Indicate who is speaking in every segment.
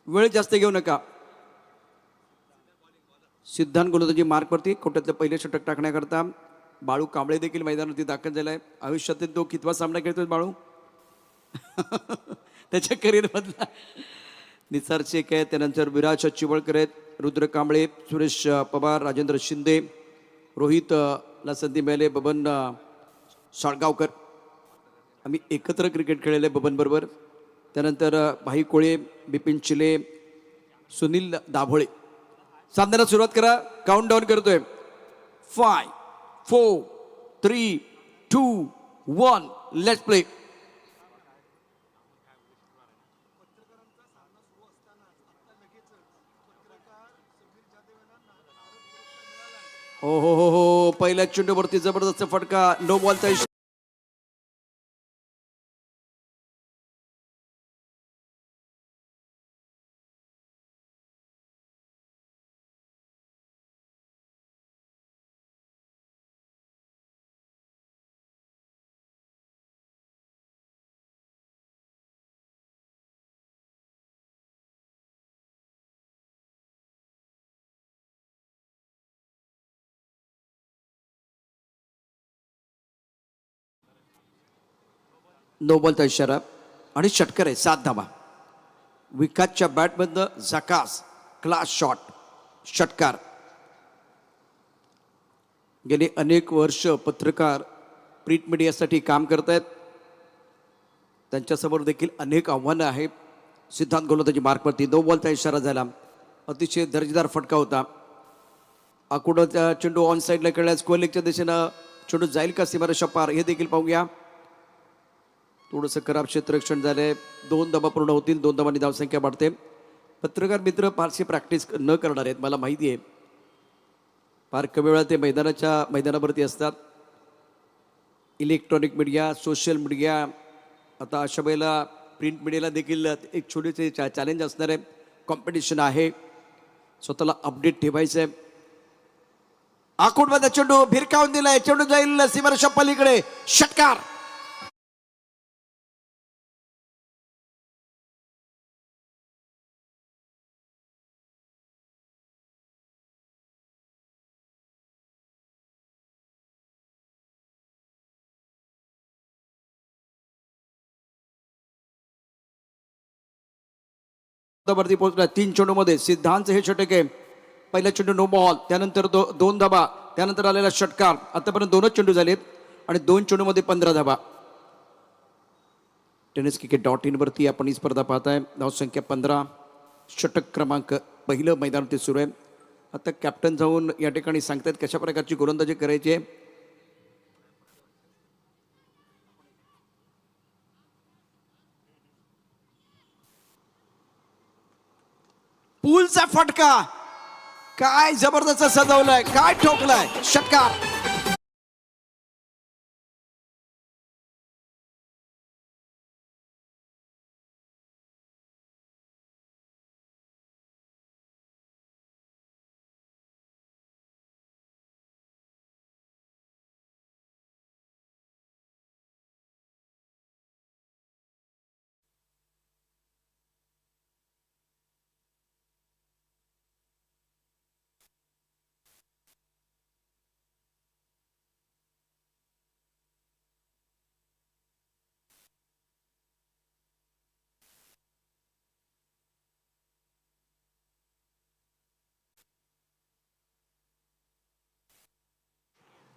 Speaker 1: वेळ जास्त घेऊ नका. सिद्धांत गोलंदाजी मार्कवरती कोट्यातलं पहिले षटक टाकण्याकरता बाळू कांबळे देखील मैदानावरती दाखल झाला आहे. आयुष्यातील तो कितवा सामना खेळतोय बाळू? त्याच्या करिअरमधला. निसार शेख आहे, त्यानंतर विराज चिवळकर आहेत, रुद्र कांबळे, सुरेश पवार, राजेंद्र शिंदे, रोहित ला संधी मिळाले, बबन साळगावकर. आम्ही एकत्र क्रिकेट खेळलेले बबन बरोबर. त्यानंतर भाई कोळे, बिपिन चिले, सुनील दाभोळे. सामन्याला सुरुवात करा. काउंट डाऊन करतोय. 5 4 3 2 1 लेट्स प्ले. हो हो हो हो, पहिल्या चेंडूवरती जबरदस्त फटका. नो बॉलचा इशारा. नो बॉलचा इशारा आणि षटकर आहे. 7 धावा. विकासच्या बॅटमधनं झकास क्लास शॉट. षटकार. गेले अनेक वर्ष पत्रकार प्रिंट मीडियासाठी काम करत आहेत. त्यांच्यासमोर देखील अनेक आव्हानं आहेत. सिद्धांत गोलंदाजी मार्कवरती नो बॉलचा इशारा झाला. अतिशय दर्जेदार फटका होता. आकुडाचा चेंडू ऑन साईडला खेळल्यास कोहलीच्या दिशेनं चेंडू जाईल का सीमारेषा पार हे देखील पाहूया. थोडंसं खराब क्षेत्ररक्षण झालंय. 2 धावा पूर्ण होतील. 2 धावांनी धावसंख्या वाढते. पत्रकार मित्र फारशी प्रॅक्टिस न करणार आहेत मला माहिती आहे. फार कमी वेळा ते मैदानावरती असतात. इलेक्ट्रॉनिक मीडिया, सोशल मीडिया, आता अशा वेळेला प्रिंट मीडियाला देखील एक छोटेसे चॅलेंज असणार आहे. कॉम्पिटिशन आहे. स्वतःला अपडेट ठेवायचं आहे. आकुडमध्ये चेंडू भिरकावून दिलाय. चेंडू जाईल सीमारेषा पलीकडे. षटकार. वरती पोहोचला. 3 चेंडूमध्ये सिद्धांत हे षटक आहे. पहिला चेंडू नो बॉल, त्यानंतर 2 धाबा, त्यानंतर आलेला षटकार. आतापर्यंत 2च चेंडू झालेत आणि 2 चेंडूमध्ये 15 धाबा. टेनिस क्रिकेट .in वरती आपण ही स्पर्धा पाहताय. धावसंख्या 15. षटक क्रमांक पहिलं मैदानावरती सुरू आहे. आता कॅप्टन जाऊन या ठिकाणी सांगतायत कशा प्रकारची गोलंदाजी करायची आहे. पूलचा फटका. काय जबरदस्त सजवलाय, काय ठोकलाय. षटकार.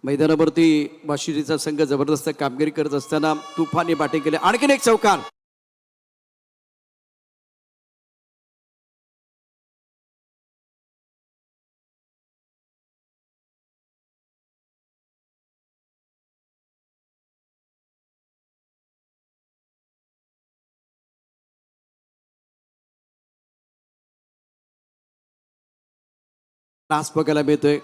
Speaker 1: मैदानावरती वाशिरीचा संघ जबरदस्त कामगिरी करत असताना तुफानी बॅटिंग केली. आणखीन एक चौकार. तास बघायला मिळतोय.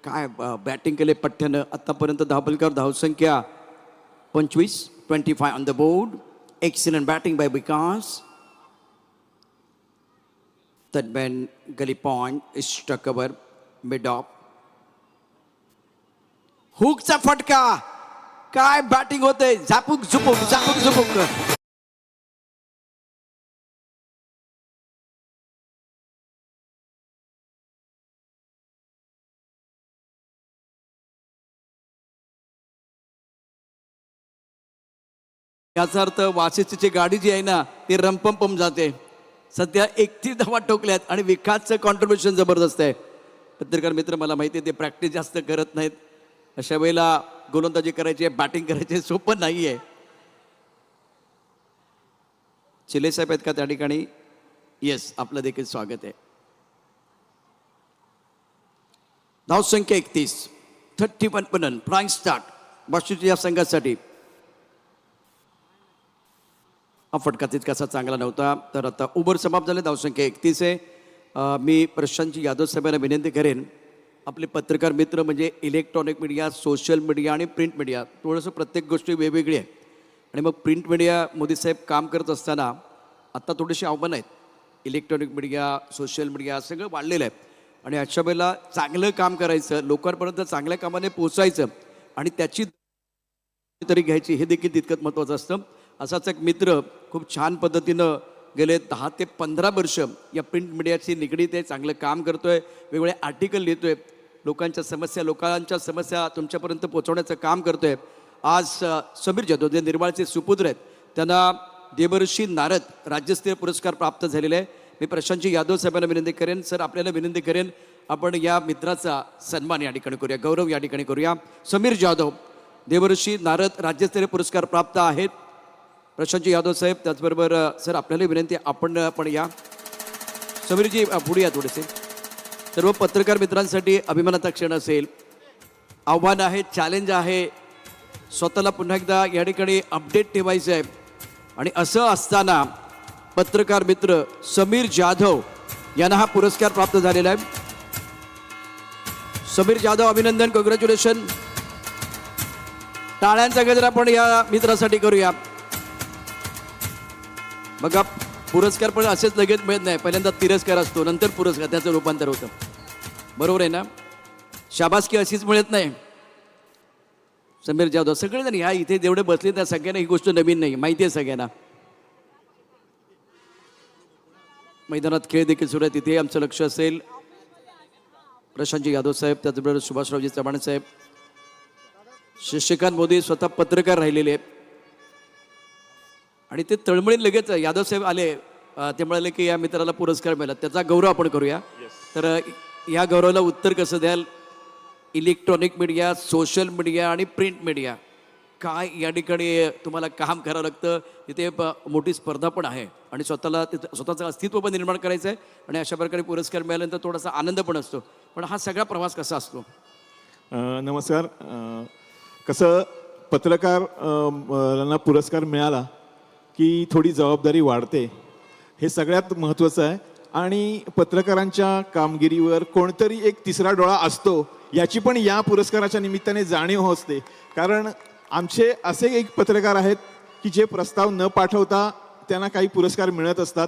Speaker 1: काय बॅटिंग केले पठ्ठ्यानं. आतापर्यंत धावफलकावर धावसंख्या 25 on the board. Excellent batting by Vikas. Tadman Gully Point is struck over mid off. हुकचा फटका. काय बॅटिंग होते. झापूक झुपूक झापूक झुपूक. याचा अर्थ वाशिष्ठीची गाडी जी आहे ना ती रंपम जाते. सध्या 31 धावा ठोकल्यात आणि विकासचं कॉन्ट्रीब्युशन जबरदस्त आहे. पत्रकार मित्र मला माहिती आहे ते प्रॅक्टिस जास्त करत नाहीत. अशा वेळेला गोलंदाजी करायची आहे, बॅटिंग करायची आहे, सोपं नाही आहे. चिले साहेब आहेत का त्या ठिकाणी? येस, आपलं देखील स्वागत आहे. धावसंख्या 31, 31 पनन फ्लाइंग स्टार्ट वाशिष्ठी या संघासाठी. हा फटका तितकासा चांगला नव्हता. तर आता ओव्हर समाप्त झाले, धावसंख्या 31 आहे. मी प्रशांतजी यादव साहेबांना विनंती करेन, आपले पत्रकार मित्र म्हणजे इलेक्ट्रॉनिक मीडिया, सोशल मीडिया आणि प्रिंट मीडिया, थोडंसं प्रत्येक गोष्टी वेगवेगळी आहे. आणि मग प्रिंट मीडिया मोदी साहेब काम करत असताना आत्ता थोडीशी आव्हानं आहेत. इलेक्ट्रॉनिक मीडिया, सोशल मीडिया सगळं वाढलेलं आहे. आणि अशा वेळेला चांगलं काम करायचं, लोकांपर्यंत चांगल्या कामाने पोचायचं आणि त्याची तरी घ्यायची, हे देखील तितकंच महत्त्वाचं असतं. असाच एक मित्र खूप छान पद्धतीनं गेले 10 ते 15 वर्ष या प्रिंट मीडियाशी निगडीत आहे. चांगलं काम करतोय, वेगवेगळे आर्टिकल लिहितोय, लोकांच्या समस्या तुमच्यापर्यंत पोहोचवण्याचं काम करतोय. आज समीर जाधव जे निर्माळचे सुपुत्र आहेत त्यांना देवर्षी नारद राज्यस्तरीय पुरस्कार प्राप्त झालेला आहे. मी प्रशांतजी यादव साहेबांना विनंती करेन, सर आपल्याला विनंती करेन आपण या मित्राचा सन्मान या ठिकाणी करूया, गौरव या ठिकाणी करूया. समीर जाधव देवर्षी नारद राज्यस्तरीय पुरस्कार प्राप्त आहेत. प्रशांतजी यादव साहेब, त्याचबरोबर सर आपल्याला विनंती आपण पण या. समीरजी पुढे या थोडेसे. सर्व पत्रकार मित्रांसाठी अभिमानाचा क्षण असेल, आव्हान आहे, चॅलेंज आहे, स्वतःला पुन्हा एकदा या ठिकाणी अपडेट ठेवायचं आहे. आणि असं असताना पत्रकार मित्र समीर जाधव यांना हा पुरस्कार प्राप्त झालेला आहे. समीर जाधव, अभिनंदन, कॉंग्रॅच्युलेशन. टाळ्यांचा गजर आपण या मित्रासाठी करूया. बघा, पुरस्कार पण असेच लगेच मिळत नाही, पहिल्यांदा तिरस्कार असतो, नंतर पुरस्कार, त्याचं रूपांतर होतं. बरोबर आहे ना? शाबासकी अशीच मिळत नाही. समीर जाधव, सगळेजण ह्या इथे जेवढे बसले त्या सगळ्यांना ही गोष्ट नवीन नाही, माहिती आहे सगळ्यांना. मैदानात खेळ देखील सुरू आहे, तिथे आमचं लक्ष असेल. प्रशांतजी यादव साहेब, त्याचबरोबर सुभाषरावजी चव्हाण साहेब, शशिकांत मोदी स्वतः पत्रकार राहिलेले आहेत. आणि ते तळमळीत लगेच यादव साहेब आले, ते म्हणाले की या मित्राला पुरस्कार मिळाला, त्याचा गौरव आपण करूया. तर या गौरवाला उत्तर कसं द्याल? इलेक्ट्रॉनिक मीडिया, सोशल मीडिया आणि प्रिंट मीडिया, काय या ठिकाणी तुम्हाला काम करावं लागतं. तिथे मोठी स्पर्धा पण आहे आणि स्वतःचं अस्तित्व पण निर्माण करायचं आहे. आणि अशा प्रकारे पुरस्कार मिळाल्यानंतर थोडासा आनंद पण असतो. पण हा सगळा प्रवास कसा असतो?
Speaker 2: नमस्कार. कसं पत्रकारांना पुरस्कार मिळाला की थोडी जबाबदारी वाढते, हे सगळ्यात महत्त्वाचं आहे. आणि पत्रकारांच्या कामगिरीवर कोणतरी एक तिसरा डोळा असतो याची पण या पुरस्काराच्या निमित्ताने जाणीव असते. कारण आमचे असे एक पत्रकार आहेत की जे प्रस्ताव न पाठवता त्यांना काही पुरस्कार मिळत असतात.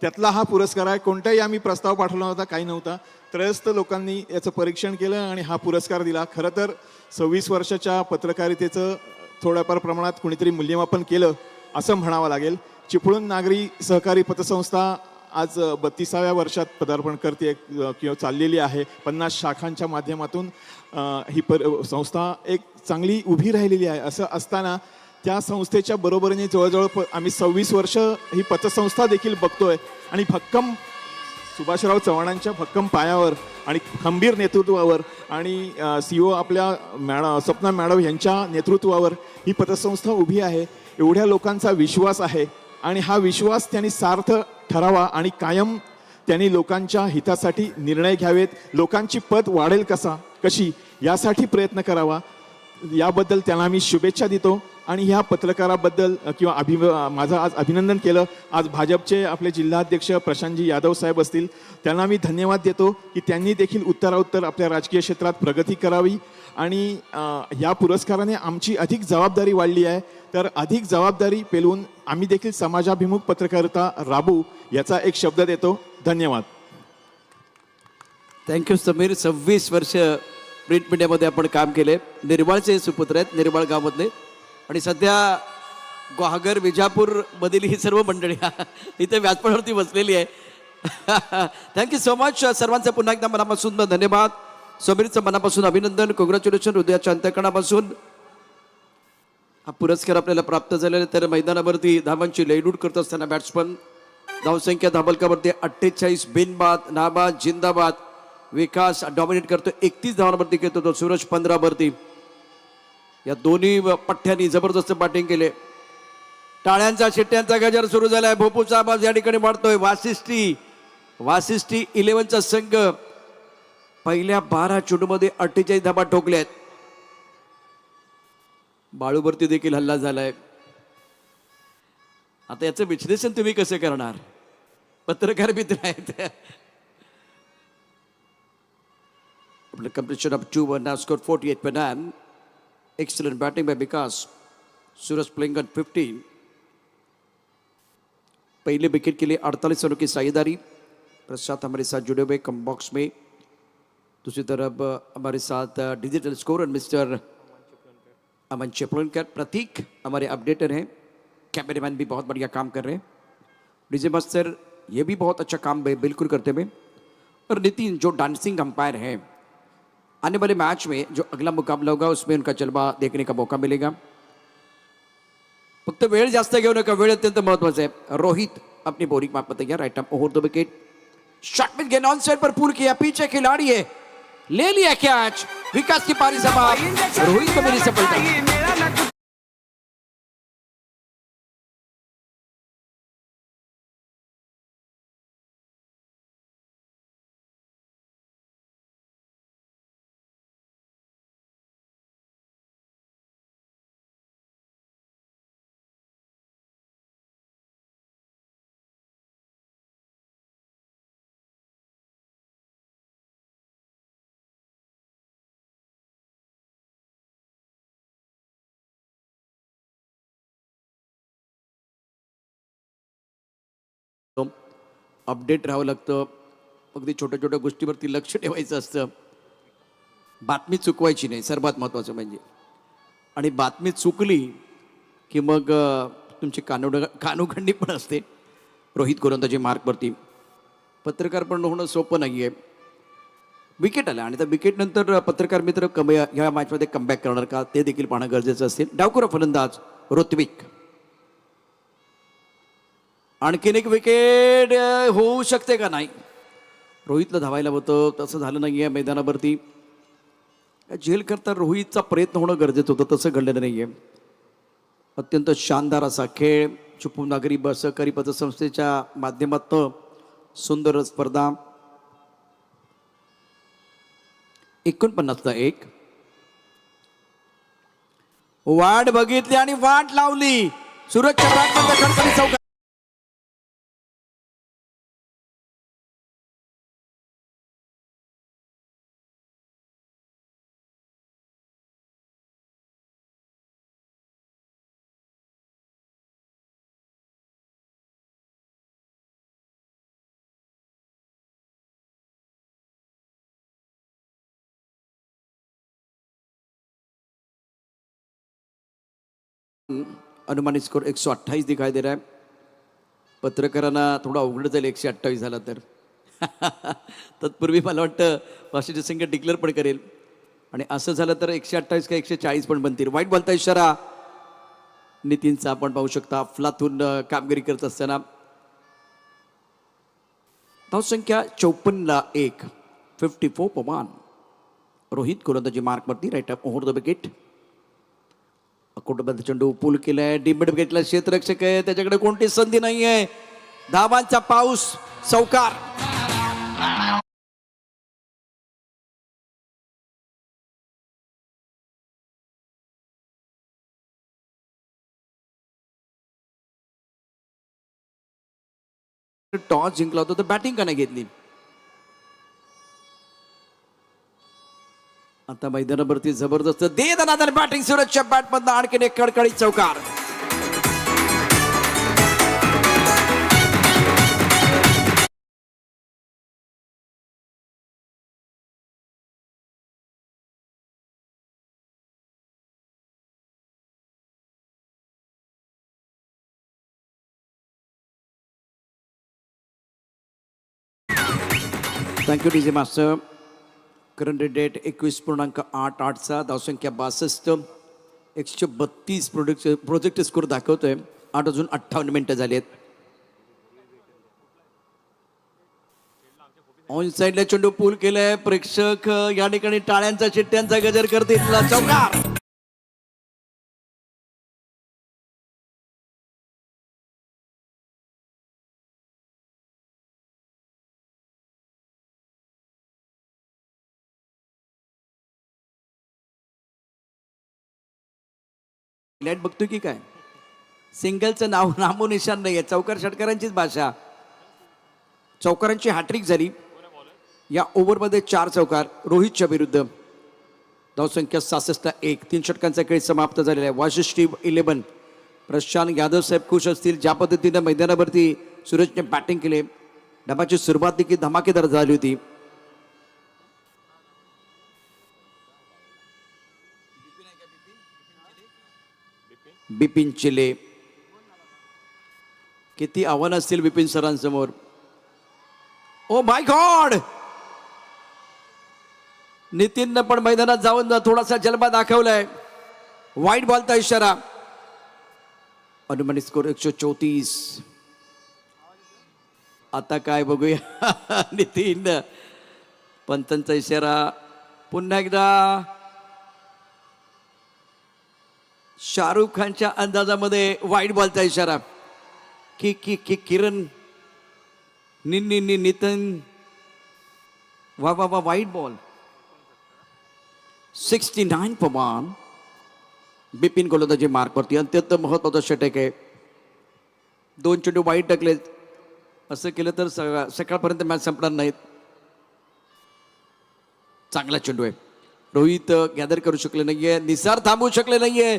Speaker 2: त्यातला हा पुरस्कार आहे. कोणताही आम्ही प्रस्ताव पाठवला नव्हता, काही नव्हता, त्रयस्थ लोकांनी याचं परीक्षण केलं आणि हा पुरस्कार दिला. खरं तर 26 वर्षाच्या पत्रकारितेचं थोड्याफार प्रमाणात कुणीतरी मूल्यमापन केलं असं म्हणावं लागेल. चिपळूण नागरी सहकारी पतसंस्था आज 32व्या वर्षात पदार्पण करते किंवा चाललेली आहे. 50 शाखांच्या माध्यमातून ही संस्था एक चांगली उभी राहिलेली आहे. असं असताना त्या संस्थेच्या बरोबरीने जवळजवळ आम्ही 26 वर्ष ही पतसंस्था देखील बघतोय. आणि भक्कम सुभाषराव चव्हाणांच्या भक्कम पायावर आणि खंबीर नेतृत्वावर आणि CEO आपल्या सपना मॅडम यांच्या नेतृत्वावर ही पतसंस्था उभी आहे. एवढ्या लोकांचा विश्वास आहे आणि हा विश्वास त्यांनी सार्थ ठरावा आणि कायम त्यांनी लोकांच्या हितासाठी निर्णय घ्यावेत. लोकांची पत वाढेल कशी यासाठी प्रयत्न करावा, याबद्दल त्यांना मी शुभेच्छा देतो. आणि ह्या पत्रकाराबद्दल किंवा माझं आज अभिनंदन केलं. आज भाजपचे आपले जिल्हाध्यक्ष प्रशांतजी यादव साहेब असतील, त्यांना मी धन्यवाद देतो की त्यांनी देखील उत्तरोत्तर आपल्या राजकीय क्षेत्रात प्रगती करावी. आणि या पुरस्काराने आमची अधिक जबाबदारी वाढली आहे. तर अधिक जबाबदारी पेलवून आम्ही देखील समाजाभिमुख पत्रकारिता राबवू याचा एक शब्द देतो. धन्यवाद.
Speaker 1: थँक्यू समीर. 26 वर्ष प्रिंट मीडियामध्ये आपण काम केले. निर्माळचे सुपुत्र आहेत, निर्माळ गावामधले. आणि सध्या गुहागर, विजापूरमधील ही सर्व मंडळी इथे व्यासपीठावरती बसलेली आहे. Thank you so much. सर्वांचं पुन्हा एकदा मनापासून धन्यवाद. समीरचं मनापासून अभिनंदन, कॉंग्रॅच्युलेशन, हृदयाच्या अंतःकरणापासून. हा पुरस्कार आपल्याला प्राप्त झालेला आहे. तर मैदानावरती धावांची लयलूट करत असताना बॅट्समन धावसंख्या धाबलकावरती 48, बिनबाद, नाबाद, जिंदाबाद. विकास डॉमिनेट करतो, 31 धावांवरती घेतो तो. सूरज 15 वरती. या दोन्ही पठ्ठ्यांनी जबरदस्त बॅटिंग केले. टाळ्यांचा शिट्ट्यांचा गजर सुरू झालाय. भोपूचा आवाज या ठिकाणी वाढतोय. वासिष्ठी 11चा संघ पहिल्या 12 चेंडूमध्ये 48 धाबा ठोकल्यात. बाळूवरती देखील हल्ला झालाय. आता याचं विश्लेषण तुम्ही कसं करणार? पत्रकार मित्र आहेत. आपलं completion of 2 now score 48 per none. Excellent batting by Vikas. Suraj playing on 15. पहले विकेट के लिए 48 रनों की साझेदारी. प्रसाद हमारे साथ जुड़े हुए कम बॉक्स में. दूसरी तरफ हमारे साथ डिजिटल स्कोर और मिस्टर अमन चेपलनकर. प्रतीक हमारे अपडेटर हैं. कैमरामैन भी बहुत बढ़िया काम कर रहे हैं. डीजे मास्टर ये भी बहुत अच्छा काम बिल्कुल करते हुए. और नितिन जो डांसिंग अंपायर हैं, आने वाले मैच में जो अगला मुकाबला होगा उसमें उनका जलवा देखने का मौका मिलेगा. फक्त वेळ जास्त घेऊ नका, वेळ अत्यंत महत्वाचा आहे. रोहित अपनी बोलिंग माप तैयार. Right arm over the wicket. Shot में गेंद ऑन साइड पर पुल किया. पीछे खिलाड़ी है, ले लिया कैच. विकास की पारी समाप्त. रोहित को मिली सफलता. अपडेट राहावं लागतं. अगदी छोट्या छोट्या गोष्टीवरती लक्ष ठेवायचं असतं. बातमी चुकवायची नाही, सर्वात महत्त्वाचं म्हणजे. आणि बातमी चुकली की मग तुमची कानोखंडी पण असते. रोहित गोलंदाजी मार्कवरती. पत्रकार पण होणं सोपं नाही आहे. विकेट आला आणि त्या विकेटनंतर पत्रकार मित्र ह्या मॅचमध्ये कमबॅक करणार का ते देखील पाहणं गरजेचं असेल. डावखुरा फलंदाज ऋत्विक. आणखीन एक विकेट होऊ शकते का? नाही. रोहितला धावायला होतं, तसं झालं नाही आहे. मैदानावरती झेल करता रोहितचा प्रयत्न होणं गरजेचं होतं, तसं घडलेलं नाही आहे. अत्यंत शानदार असा खेळ. चिपळूण नागरी सहकारी पतसंस्थेच्या माध्यमातून सुंदर स्पर्धा. 49-1. वाट बघितली आणि वाट लावली. सूरजच्या बॅटमध्ये खणखणीत चौकार. अनुमानित स्कोर 128 दिखाई दे रहा है. पत्रकारांना थोडा अवघड जाईल 128 झाला तर. तत्पूर्वी मला वाटतं वाशिष्ठी संघ डिक्लेअर पण करेल. आणि असं झालं तर 128 का 140 पण बनतील. वाईट बॉलचा इशारा नितीनचा आपण पाहू शकता. फ्लातून कामगिरी करत असताना. धावसंख्या 54-1. 54 for 1. रोहित गोलंदाजी मार्कवरती. Right up over the wicket. कुटुंबाचा चेंडू पूल केलाय. डिमिड विकेटला क्षेत्ररक्षक आहे, त्याच्याकडे कोणती संधी नाही आहे. धावांचा पाऊस. चौकार. टॉस जिंकला होता तर बॅटिंग का नाही घेतली? आता मैदानावरती जबरदस्त दे दनादन बॅटिंग. सूरजच्या बॅटमधनं आणखीन एक कडकडीत चौकार. Thank you DJ master. Current date 21.88चा. धावसंख्या 62. 132 प्रोजेक्ट स्कोर दाखवतोय. 8 अजून 58 मिनिटं झाली आहेत. ऑन साईडला चेंडू पूल केलाय. प्रेक्षक या ठिकाणी टाळ्यांचा चिट्ट्यांचा गजर करतील. चौकार. लाईट बघतोय की काय? सिंगलचं नाव नामोनिशान नाहीये. चौकार षटकारांचीच भाषा. चौकारांची हॅट्रिक झाली या ओव्हरमध्ये. 4 चौकार रोहितच्या विरुद्ध. धावसंख्या 66-1. 3 षटकांचा खेळ समाप्त झालेला आहे. वाशिष्ठी 11. प्रशांत यादव साहेब खुश असतील ज्या पद्धतीनं मैदानावरती सूरजने बॅटिंग केले. डबाची सुरुवात देखील धमाकेदार झाली होती. बिपिन चिले. किती आव्हानं असतील बिपिन सरांसमोर. Oh my God. नितीननं पण मैदानात जाऊन थोडासा जलवा दाखवलाय. वाईट बॉलचा इशारा. अनुमानित स्कोर 134. आता काय बघूया. नितीन पंतांचा इशारा. पुन्हा एकदा शाहरुख खानच्या अंदाजामध्ये वाईट बॉलचा इशारा. की किरण नितीन. वा वा वा वाईट बॉल. 69 पवन. बिपिन गोलंदाजी मार्कवरती. अत्यंत महत्वाचा षटक आहे. 2 चेंडू वाईट टाकलेत. असं केलं तर सकाळपर्यंत मॅच संपणार नाहीत. चांगला चेंडू आहे. रोहित गॅदर करू शकले नाहीये. निसार थांबवू शकले नाहीये.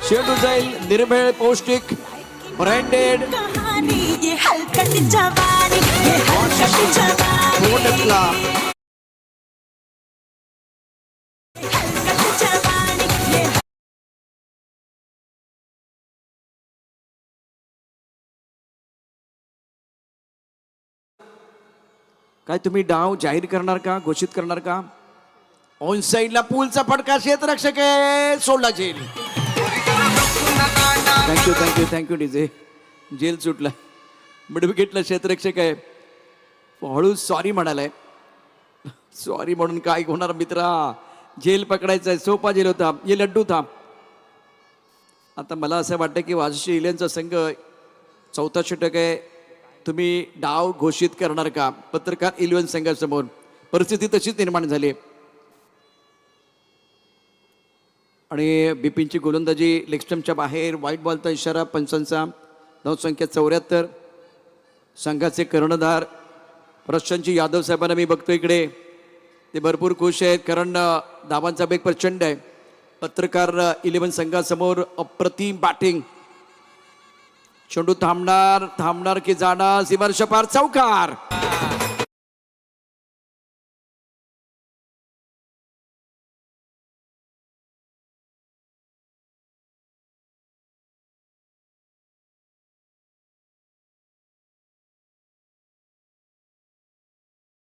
Speaker 1: चेंडू जाईल निर्भेळ पौष्टिक ब्रँडेड. काय तुम्ही डाव जाहीर करणार का? घोषित करणार का? ऑन साईडला पूलचा फटका. क्षेत्ररक्षक आहे. सोडला जेल. Thank you DJ. जेल सुटला. मिड विकेटला क्षेत्ररक्षक आहे. हळू सॉरी म्हणालाय. सॉरी म्हणून काय होणार मित्रा. जेल पकडायचा आहे. सोपा जेल होता. ये लड्डू था. आता मला असं वाटतं की वाशिष्ठी इलेव्हनचा संघ 4था षटक आहे. तुम्ही डाव घोषित करणार का? पत्रकार 11 संघासमोर परिस्थिती तशीच निर्माण झाली. आणि बिपिनची गोलंदाजी लेग स्टंपच्या बाहेर. व्हाईट बॉलचा इशारा पंचांचा. धावसंख्या 74. संघाचे कर्णधार प्रशांतजी यादव साहेबांना मी बघतो इकडे. ते भरपूर खुश आहेत कारण धावांचा बेग प्रचंड आहे. पत्रकार 11 संघासमोर अप्रतिम बॅटिंग. चेंडू थांबणार की जाणार. सीमारेषा पार. चौकार.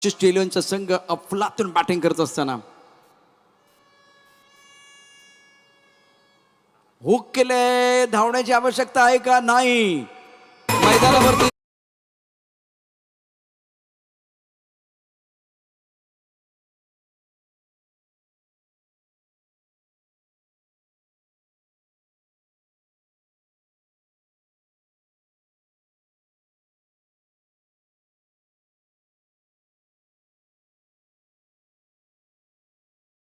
Speaker 1: ऑस्ट्रेलियनचा संघ अफलातून बॅटिंग करत असताना हुक केले. धावण्याची आवश्यकता आहे का? नाही. मैदानावरती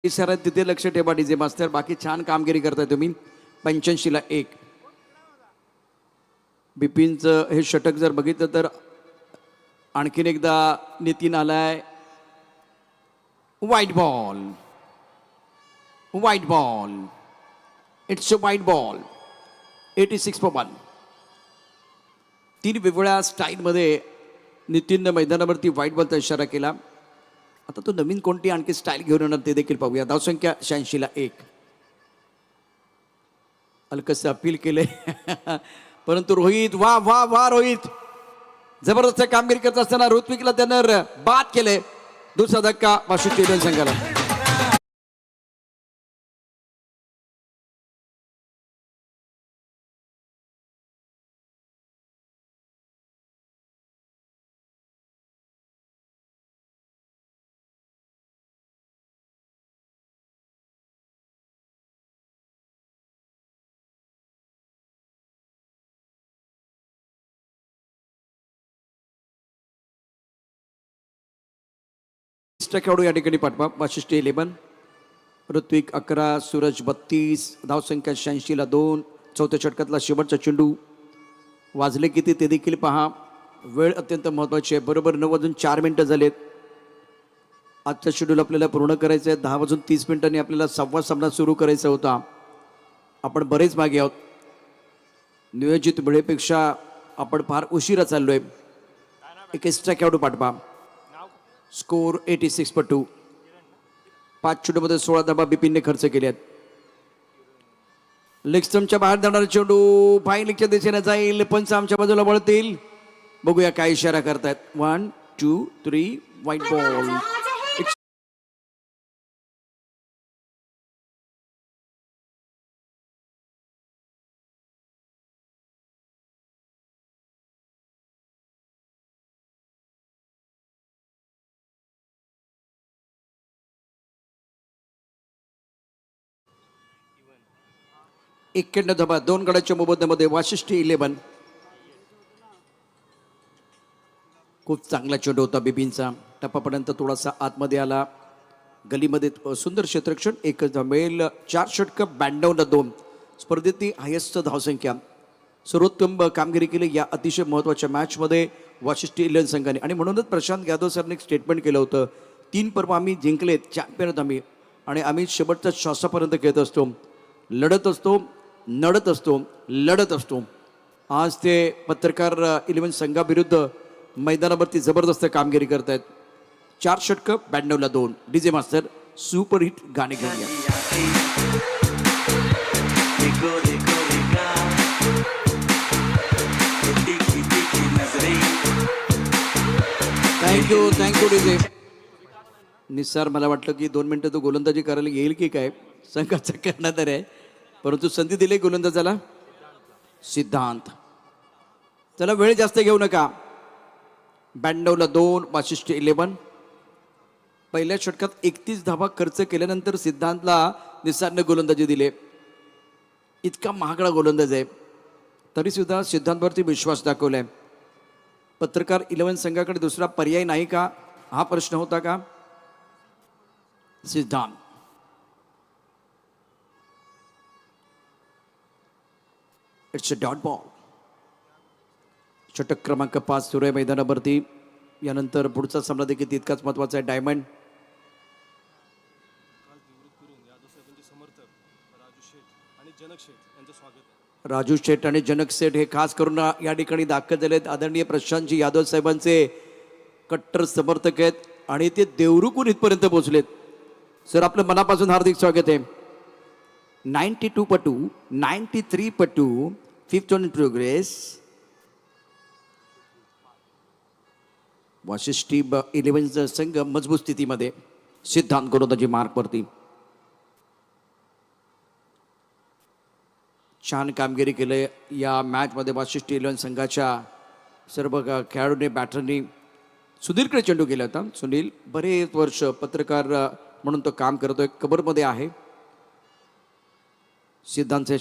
Speaker 1: इशारा तिथे लक्ष ठेवा डीजे मास्टर. बाकी छान कामगिरी करताय तुम्ही. 85-1. बिपिनचं हे षटक जर बघितलं तर आणखीन एकदा नितीन आलाय. वाईट बॉल. इट्स अ वाईट बॉल. 86 for 1. 3 वेगवेगळ्या स्टाईलमध्ये नितीननं मैदानावरती व्हाईट बॉलचा इशारा केला. आता तो नवीन कोणती आणखी स्टाईल घेऊन येणार ते देखील पाहूया. धावसंख्या 86-1. हलकसं अपील केले. परंतु रोहित वा वा वा रोहित जबरदस्त कामगिरी करत असताना ऋत्विकला त्यानं बाद केले. दुसरा धक्का वाशिष्ठी संघाला. एक्स्ट्रा खेळाडू या ठिकाणी पाठवा. वाशिष्ठी 11, ऋत्विक 11, सूरज 32, धावसंख्या 86ला 2. चौथ्या षटकातला शेवटचा चेंडू. वाजले किती ते देखील पहा. वेळ अत्यंत महत्त्वाची आहे. बरोबर 9:04 झालेत. आजचा शेड्यूल आपल्याला पूर्ण करायचं आहे. 10:30 आपल्याला 6वा सामना सुरू करायचा होता. आपण बरेच मागे आहोत. नियोजित वेळेपेक्षा आपण फार उशिरा चाललोय. एक एक्स्ट्रा खेळाडू पाठवा. स्कोर 86 5 चेंडूमध्ये 16 धावा बिपिनने खर्च केल्यात. लेग स्टंपच्या बाहेर जाणारा चेंडू फाईन लेगच्या दिशेने जाईल. पंच आमच्या बाजूला वळतील. बघूया काय इशारा करतायत. 1 2 3 व्हाईट बॉल. एक्क्याण्णव धावा 2 गड्याच्या मोबदल्यामध्ये वाशिष्ठी 11. खूप चांगला चेंडू होता बिपिनचा. टप्पापर्यंत थोडासा आतमध्ये आला. गलीमध्ये सुंदर क्षेत्ररक्षण. एक मिळेल. 4 षटकं 92-2. स्पर्धेतली हायेस्ट धावसंख्या. सर्वोत्तम कामगिरी केली या अतिशय महत्त्वाच्या मॅचमध्ये वाशिष्ठी 11 संघाने. आणि म्हणूनच प्रशांत यादव सरने एक स्टेटमेंट केलं होतं. 3 पर्व आम्ही जिंकलेत. चॅम्पियन आहोत आम्ही. आणि आम्ही शेवटच्या श्वासापर्यंत खेळत असतो. लढत असतो. नडत असतो. लढत असतो. आज ते पत्रकार 11 संघाविरुद्ध मैदानावरती जबरदस्त कामगिरी करतायत. 4 षटकं 92-2. डीजे मास्टर सुपरहिट गाणे घेऊया. Thank you DJ. निसार मला वाटलं की 2 मिनिटं तो गोलंदाजी करायला येईल की काय. संघाचा कर्णधार आहे परंतु संधी दिली गोलंदाजाला. सिद्धांत. चला वेळ जास्त घेऊ नका. 92-2 वाशिष्ठी 11. पहिल्या षटकात 31 धावा खर्च केल्यानंतर सिद्धांतला निसारने गोलंदाजी दिले. इतका महागडा गोलंदाज आहे तरी सुद्धा सिद्धांतवरती विश्वास दाखवलाय. पत्रकार 11 संघाकडे दुसरा पर्याय नाही का हा प्रश्न होता का. सिद्धांत. It's a dot ball. षटक क्रमांक 5 सुरू आहे मैदानावरती. यानंतर पुढचा सामना देखील तितकाच महत्वाचा आहे. डायमंड. राजू शेठ आणि जनक शेठ हे खास करून या ठिकाणी दाखल झालेत. आदरणीय प्रशांतजी यादव साहेबांचे कट्टर समर्थक आहेत आणि ते देवरुखून इथपर्यंत पोहोचलेत. सर आपलं मनापासून हार्दिक स्वागत आहे. 92 93 5th ऑन प्रोग्रेस. वाशिष्ठी 11 संघ मजबूत स्थितीमध्ये. सिद्धांत गोलंदाजी मार्कवरती. छान कामगिरी केली या मॅचमध्ये वाशिष्ठी 11 संघाच्या सर्व खेळाडूंनी बॅटरनी. सुधीरकडे चेंडू गेला होता. सुनील बरेच वर्ष पत्रकार म्हणून तो काम करतोय. कबरमध्ये आहे. सिद्धांतचे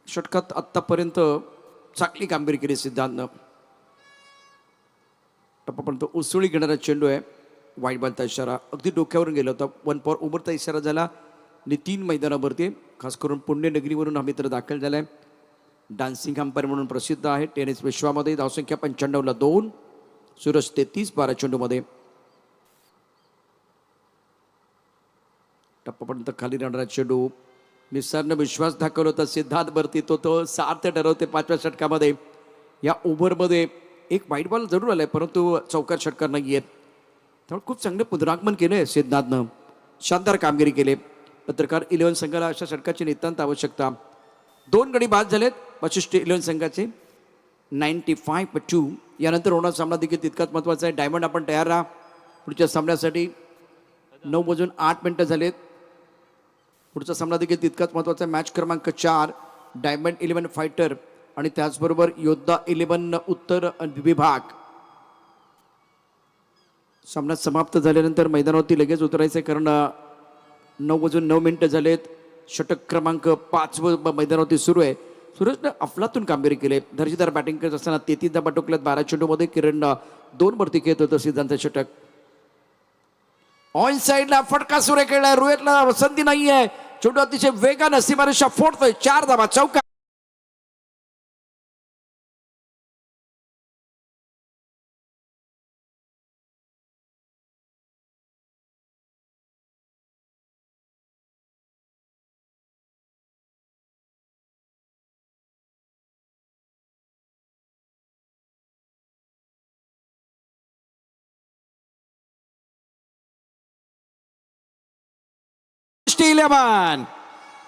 Speaker 1: षटकात आत्तापर्यंत चांगली कामगिरी केली सिद्धांतनं. टप्पापर्यंत उसळी घेणारा चेंडू आहे. वाईट बॉलचा इशारा अगदी डोक्यावरून गेला होता. 1 फॉर ओव्हरचा इशारा झाला. नितीन मैदानावरती खास करून पुण्यनगरीवरून हा मित्र दाखल झाला आहे. डान्सिंग अंपायर म्हणून प्रसिद्ध आहे टेनिस विश्वामध्ये. धावसंख्या 95-2. सूरज 33 12 चेंडूमध्ये. टप्पापर्यंत खाली राहणारा चेंडू. निसारनं विश्वास दाखवला होता सिद्धांतवरती. तो सार्थ ठरवते 5व्या षटकामध्ये. या ओव्हरमध्ये एक वाईट बॉल जरूर आलाय परंतु चौकार षटकार नाही आहेत. त्यामुळे खूप चांगलं पुनरागमन केलं आहे सिद्धांतनं. शानदार कामगिरी केली. पत्रकार 11 संघाला अशा षटकाची नितांत आवश्यकता. 2 गडी बाद झालेत वाशिष्ठी 11 संघाचे. 95-2. यानंतर होणारा सामना देखील तितकाच महत्त्वाचा आहे. डायमंड आपण तयार राहा पुढच्या सामन्यासाठी. 9:08 झालेत. पुढचा सामना देखील तितकाच महत्त्वाचा आहे. मॅच क्रमांक 4 डायमंड 11 फायटर आणि त्याचबरोबर योद्धा 11 उत्तर विभाग. सामना समाप्त झाल्यानंतर मैदानावरती लगेच उतरायचं आहे कारण 9:09 झालेत. षटक क्रमांक 5 मैदानावरती सुरू आहे. सूरजनं अफलातून कामगिरी केली. दर्जेदार बॅटिंग करत असताना 33 धावा टोकल्यात 12 चेंडूमध्ये. किरण 2 वरती खेळत होतं. सिद्धांत षटक. ऑन साइडला फटका सुरे खेळलाय, रोहितला संधी नाहीये, चेंडू अतिशय वेगानं सीमारेषा फोडतोय, 4 धावा चौका. इलेव्हन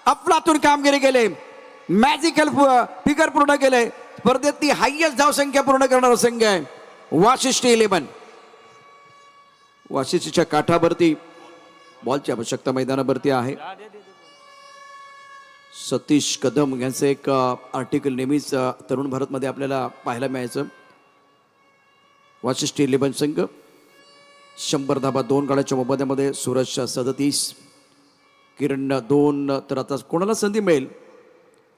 Speaker 1: अफलातून कामगिरी केले, मॅजिकल फिगर पूर्ण केले. स्पर्धेतली हायएस्ट धावसंख्या पूर्ण करणारा संघ आहे वाशिष्ठी 11. वाशिष्ठीच्या काठावरती बॉलची आवश्यकता मैदानावरती आहे. सतीश कदम यांचं एक आर्टिकल नेहमीच तरुण भारतमध्ये आपल्याला पाहायला मिळायचं. वाशिष्ठी 11 संघ 100 धाबा 2 गाड्याच्या मोबदल्यामध्ये, सूरज 37, किरण 2. तर आता कोणाला संधी मिळेल?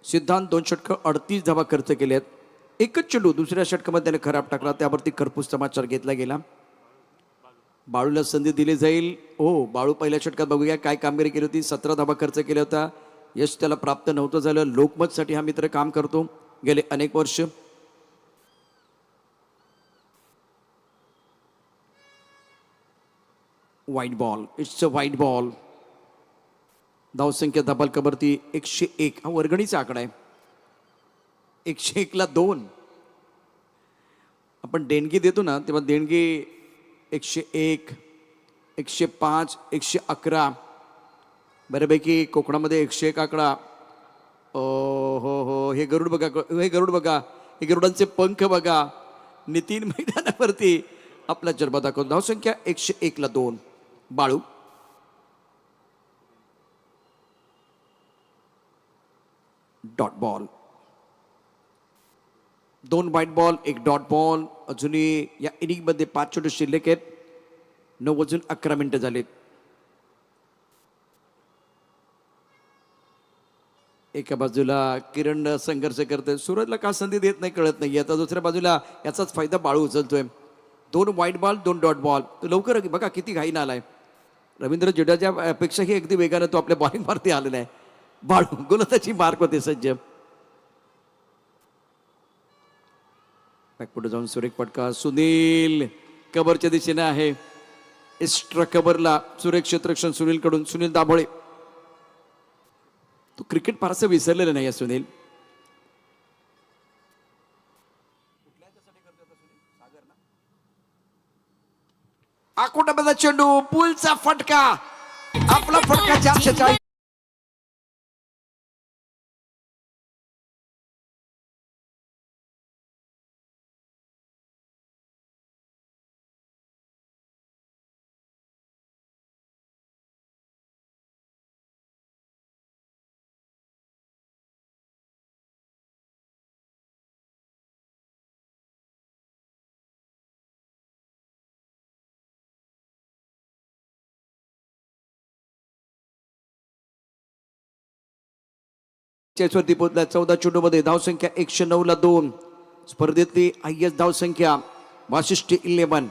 Speaker 1: सिद्धांत 2 षटकं 38 धावा खर्च केल्यात. एकच चेंडू दुसऱ्या षटकामध्ये त्याने खराब टाकला, त्यावरती खरपूस समाचार घेतला गेला. बाळूला संधी दिली जाईल. हो, बाळू पहिल्या षटकात बघूया काय कामगिरी केली होती. 17 धावा खर्च केल्या होता, यश त्याला प्राप्त नव्हतं झालं. लोकमतसाठी हा मित्र काम करतो गेले अनेक वर्ष. White ball, it's a white ball. धावसंख्या धबालकावरती 101 हा वर्गणीचा आकडा आहे. 101 ला 2 आपण देणगी देतो ना, तेव्हा देणगी 101, 105, 111 बऱ्यापैकी कोकणामध्ये 101 आकडा. हो, हे गरुड बघा, हे गरुड बघा, हे गरुडांचे पंख बघा. नितीन मैदानावरती आपला जर्बा दाखवतो. धावसंख्या 101 ला 2. Balu dot ball, 2 wide ball 1 dot ball. अजूनही या इनिंगमध्ये 5 चेंडू शिल्लक आहेत. 9 वाजून 11 मिनिटं झालेत. एका बाजूला किरण संघर्ष करतोय, सूरजला का संधी देत नाही कळत नाही. आता दुसऱ्या बाजूला याचाच फायदा बाळू उचलतोय. 2 व्हाईट बॉल 2 डॉट बॉल. तो लवकर बघा किती घाईनं आलाय. रवींद्र जडेजा अपेक्षाही अगदी वेगानं तो आपल्या बॉलिंगवरती आलेला आहे. बाळू गोलंदाजी मार्क होते सज्ज. पुढे जाऊन सुरेख फटका. सुनील कबरच्या दिशेने आहे. एक्स्ट्रा कबरला सुरेख क्षेत्ररक्षण सुनील कडून. सुनील दाभोळे, तो क्रिकेट फारसं विसरलेलं नाही आहे सुनील. आकुटामध्ये चेंडू, पुलचा फटका. आपला फटका 440. वरती पोहोचला. 14 चेंडू मध्ये धावसंख्या 109 ला 2. स्पर्धेतली हायएस्ट धावसंख्या वाशिष्ठी 11.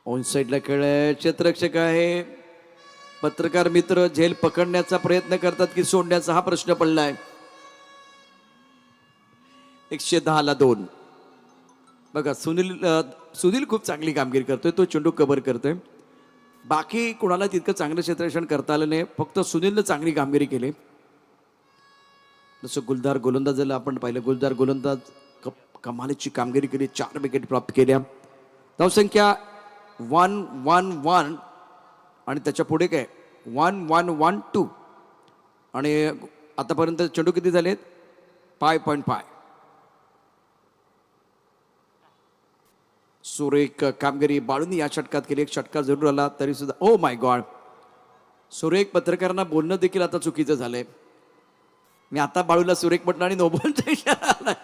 Speaker 1: ऑन साइडला खेळ क्षेत्ररक्षक आहे. पत्रकार मित्र झेल पकडण्याचा प्रयत्न करतात की सोडण्याचा हा प्रश्न पडलाय. 110 ला 2. बघा सुनील खूप चांगली कामगिरी करतोय. तो चेंडू कव्हर करतोय. बाकी कोणाला तितकं चांगलं क्षेत्ररक्षण करता आलं नाही. फक्त सुनीलनं चांगली कामगिरी केली. जसं गुलदार गोलंदाजाला आपण पाहिलं, गुलदार गोलंदाज कमालीची कामगिरी केली. 4 विकेट प्राप्त केल्या. धावसंख्या 1-1-1 आणि त्याच्या पुढे काय 1-1-1-2 आणि आतापर्यंत चेंडू किती झालेत 5.5. सुरेख कामगिरी बाळूंनी या षटकात केली. 1 षटकार जरूर आला तरी सुद्धा. ओ माय गॉड, सुरेख पत्रकारांना बोलणं देखील आता चुकीचं झालंय. मी आता बाळूला सुरेख म्हटलं आणि नोबलचा इशारा आलाय.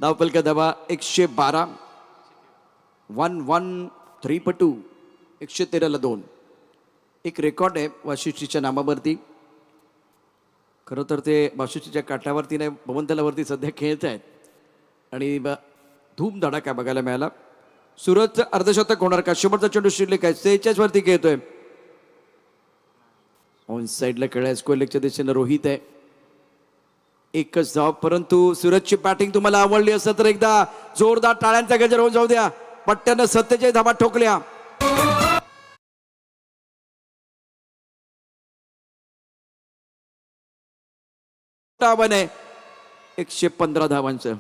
Speaker 1: धावफलका धावा 112. 1-1-3-2. 113 ला 2. एक रेकॉर्ड आहे वाशिष्ठीच्या नामावरती. खरं तर ते वाशिष्ठीच्या काठावरती नाही भवनतलावरती सध्या खेळत आहेत आणि धूम धडाका बघायला मिळाला. सुरतचं अर्धशतक होणार का? शेवटचा चेंडू शिल्लक आहे, 46 वरती खेळतोय. ऑन साईडला खेळाय स्क्वेअर लेगच्या दिशेनं रोहित आहे. एकच धाव, परंतु सुरतची बॅटिंग तुम्हाला आवडली असेल तर एकदा जोरदार टाळ्यांचा गजर होऊन जाऊ द्या. पट्ट्यानं 47 धावा ठोकल्या. आव्हान आहे 115 धावांचं.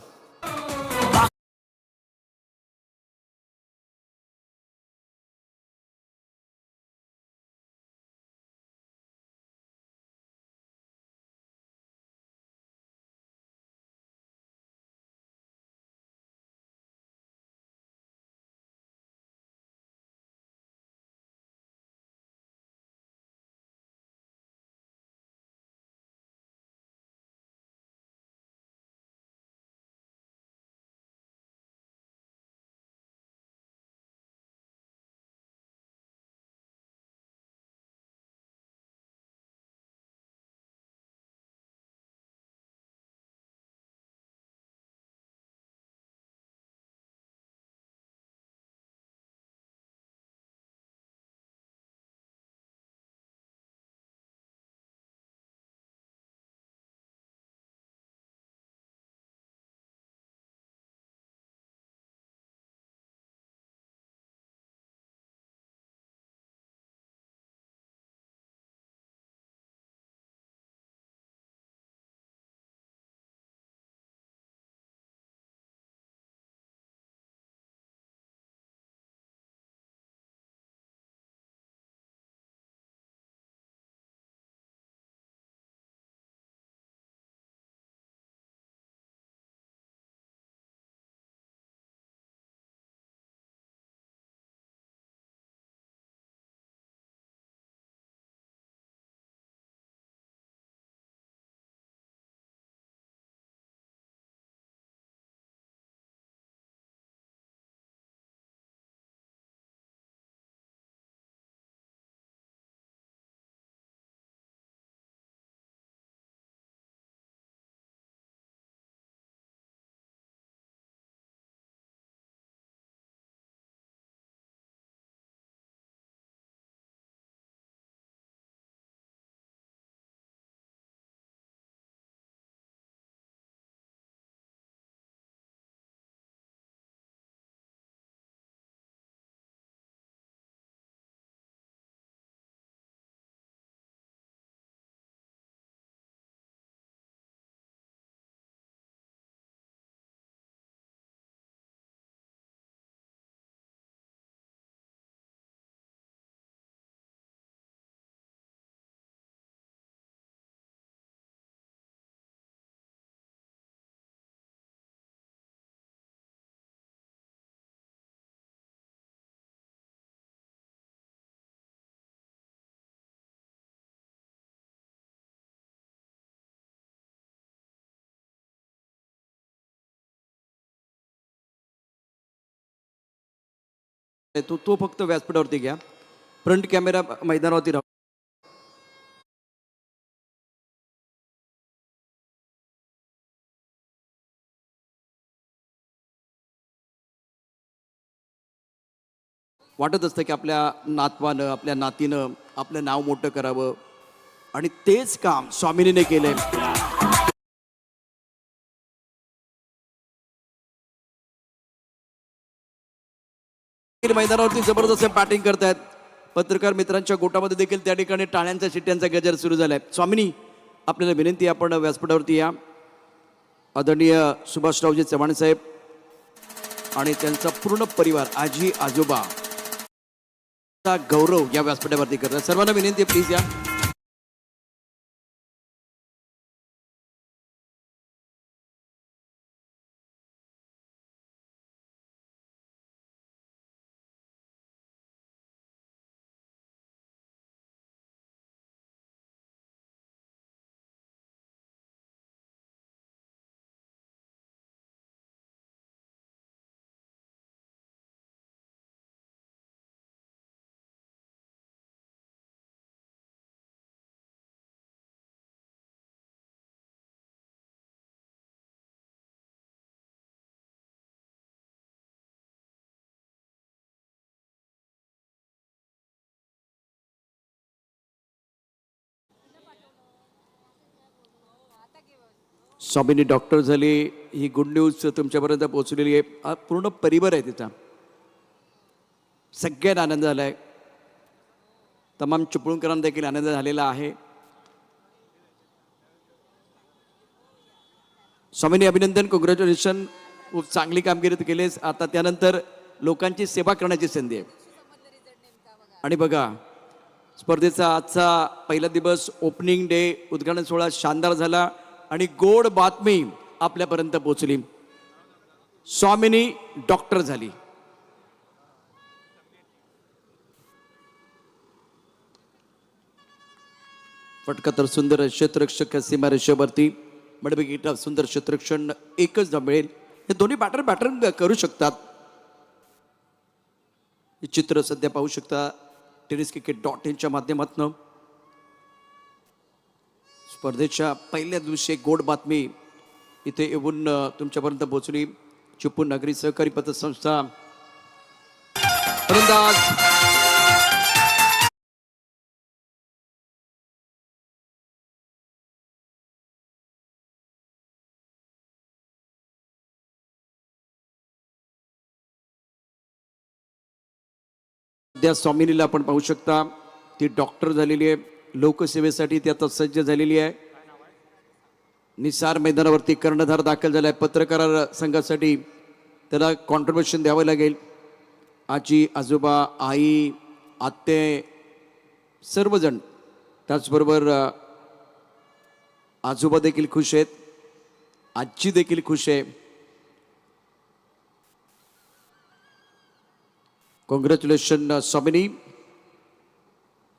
Speaker 1: तो फक्त व्यासपीठावरती घ्या. फ्रंट कॅमेरा मैदानावरती राहू. वाटत असतं की आपल्या नातवानं, आपल्या नातीनं आपलं नाव मोठं करावं, आणि तेच काम स्वामिनीने केलंय. मैदानावरती जबरदस्त बॅटिंग करतायत. पत्रकार मित्रांच्या गोटामध्ये देखील त्या ठिकाणी टाळ्यांच्या शिट्ट्यांचा गजर सुरू झालाय. स्वामिनी, आपल्याला विनंती आहे, आपण व्यासपीठावरती या. आदरणीय सुभाषरावजी चव्हाण साहेब आणि त्यांचा पूर्ण परिवार, आजी आजोबा, गौरव या व्यासपीठावरती करतात. सर्वांना विनंती आहे, प्लीज या. स्वामीनी डॉक्टर झाले, ही गुड न्यूज तुमच्यापर्यंत पोहोचलेली आहे. हा पूर्ण परिवार आहे तिचा. सगळ्यांना आनंद झाला आहे. तमाम चिपळूणकरांना देखील आनंद झालेला आहे. स्वामीनी अभिनंदन, कॉंग्रॅच्युलेशन. खूप चांगली कामगिरी तू केलीस. आता त्यानंतर लोकांची सेवा करण्याची संधी आहे. आणि बघा, स्पर्धेचा आजचा पहिला दिवस, ओपनिंग डे, उद्घाटन सोहळा शानदार झाला आणि गोड बातमी आपल्यापर्यंत पोहोचली. स्वामिनी डॉक्टर झाली. फटका तर सुंदर क्षेत्ररक्षक सीमारेषेवरती मडबेगीटा सुंदर क्षेत्ररक्षण एकच मिळेल. हे दोन्ही पॅटर्न करू शकतात. हे चित्र सध्या पाहू शकता tenniscricket.in माध्यमातून. स्पर्धेच्या पहिल्या दिवशी गोड बातमी इथे येऊन तुमच्यापर्यंत पोहोचली. चिपळूण नागरी सहकारी पतसंस्था फलंदाज सध्या स्वामिनीला आपण पाहू शकता. ती डॉक्टर झालेली आहे. लोकसेवेसाठी ती आता सज्ज झालेली आहे. निसार मैदानावरती कर्णधार दाखल झालाय. पत्रकार संघासाठी त्याला कॉन्ट्रीब्युशन द्यावं लागेल. आजी, आजोबा, आई, आत्ते सर्वजण, त्याचबरोबर आजोबा देखील खुश आहेत, आजी देखील खुश आहे. कॉंग्रॅच्युलेशन स्वामिनी.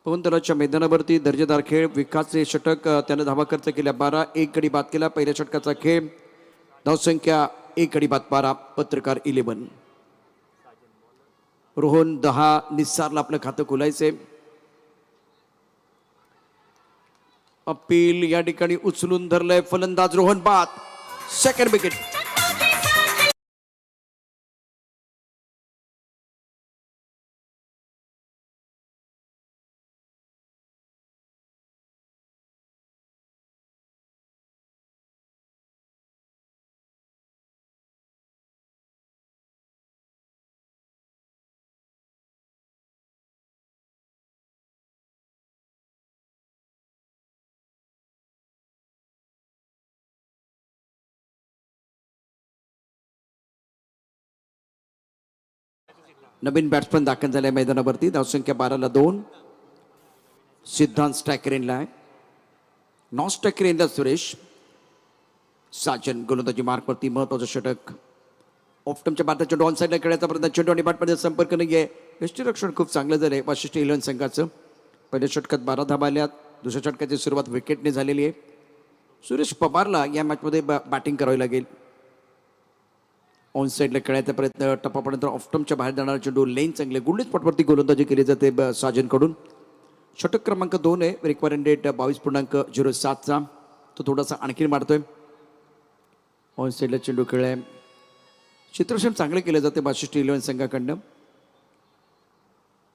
Speaker 1: पवनतराच्या मैदानावरती दर्जेदार खेळ. विकासचे षटक, त्यानं धावा खर्च केल्या 12, 1 गडी बाद केला. पहिल्या षटकाचा खेळ, धावसंख्या 1 गडी बाद 12. पत्रकार 11. रोहन 10. निस्सारला आपलं खातं खोलायचंय. अपील या ठिकाणी उचलून धरलंय फलंदाज रोहन बाद. Second wicket. नवीन बॅट्समन दाखल झाले मैदानावरती. धावसंख्या 12ला 2. सिद्धांत स्टॅकरेनला आहे. नॉन स्टॅकरेनला सुरेश. साजन गोलंदाजी मार्कवरती महत्वाचं षटक. ऑफ्टमच्या बादच्या चेंडू ऑन साईडला खेळायचा प्रयत्न. चेंडू आणि बॅटमध्ये संपर्क नाही आहे. यष्टीरक्षण खूप चांगलं झालंय वाशिष्ठी 11 संघाचं. पहिल्या षटकात 12 धावा आल्यात. दुसऱ्या षटकाची सुरुवात विकेटने झालेली आहे. सुरेश पवारला या मॅचमध्ये बॅटिंग करावी लागेल. ऑन साईडला खेळायचा प्रयत्न. टप्पापर्यंत ऑफ्टमच्या बाहेर जाणारा चेंडू. लेन चांगले गुंडे स्पॉटवरती गोलंदाजी केली जाते साजनकडून. षटक क्रमांक 2 आहे. रिक्वायर्ड रेट 22.07चा. तो थोडासा आणखी मारतोय. ऑन साईडला चेंडू खेळाय. चित्रक्षण चांगले केले जाते वाशिष्ठी 11 संघाकडनं.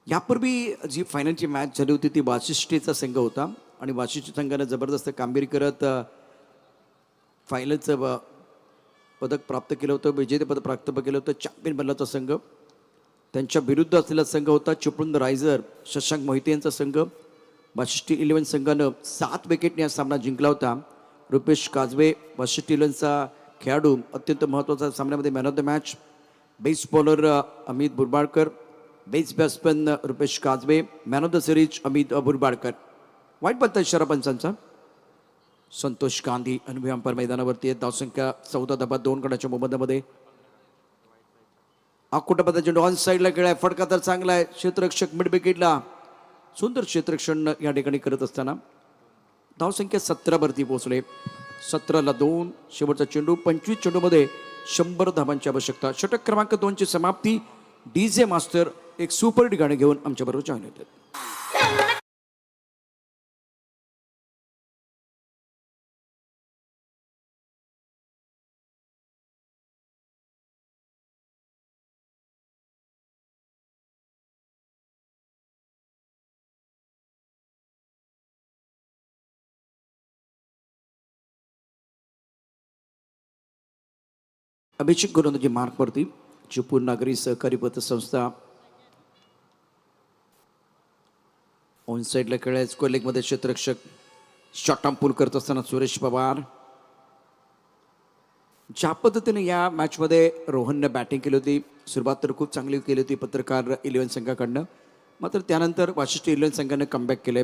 Speaker 1: यापूर्वी जी फायनलची मॅच झाली होती ती वाशिष्ठीचा संघ होता आणि वाशिष्ठी संघाने जबरदस्त कामगिरी करत फायनलचं पदक प्राप्त केलं होतं. विजेतेपद प्राप्त केलं होतं. चॅम्पियन बनला होता संघ. त्यांच्या विरुद्ध असलेला संघ होता चिपळूण रायझर, शशांक मोहिते यांचा संघ. वाशिष्ठी 11 संघानं 7 विकेटने हा सामना जिंकला होता. रुपेश काजवे वाशिष्ठी 11चा खेळाडू, अत्यंत महत्त्वाचा सामन्यामध्ये man of the match. Best bowler Amit Burbadkar, best batsman Rupesh Kajwe, man of the series Amit Burbadkar. वाईट पत्ता इशारा पंचांचा. संतोष गांधी अनुभवी अंपायर मैदानावरती आहेत. धावसंख्या 14 धावा 2 गडाच्या मोबदल्यामध्ये. आकुटपदा चेंडू ऑन साईडला खेळाय. फटका तर चांगला आहे. क्षेत्ररक्षक मिड विकेटला सुंदर क्षेत्ररक्षण या ठिकाणी करत असताना धावसंख्या 17 वरती पोहोचले. 17ला 2. शेवटचा चेंडू. 25 चेंडूमध्ये 100 धावांची आवश्यकता. षटक क्रमांक 2ची समाप्ती. DJ मास्टर एक सुपर गाणं घेऊन आमच्याबरोबर जॉईन होतात. अभिषेक गोलंदाजी मार्कवरती चिपळूण नागरी सहकारी पतसंस्था ऑन साईडला खेळाय स्क्वेअर लेगमध्ये क्षेत्ररक्षक शॉर्ट पूल करत असताना सुरेश पवार. ज्या पद्धतीने या मॅचमध्ये रोहननं बॅटिंग केली होती, सुरुवात तर खूप चांगली केली होती पत्रकार 11 संघाकडनं, मात्र त्यानंतर वाशिष्ठी 11 संघाने कमबॅक केले.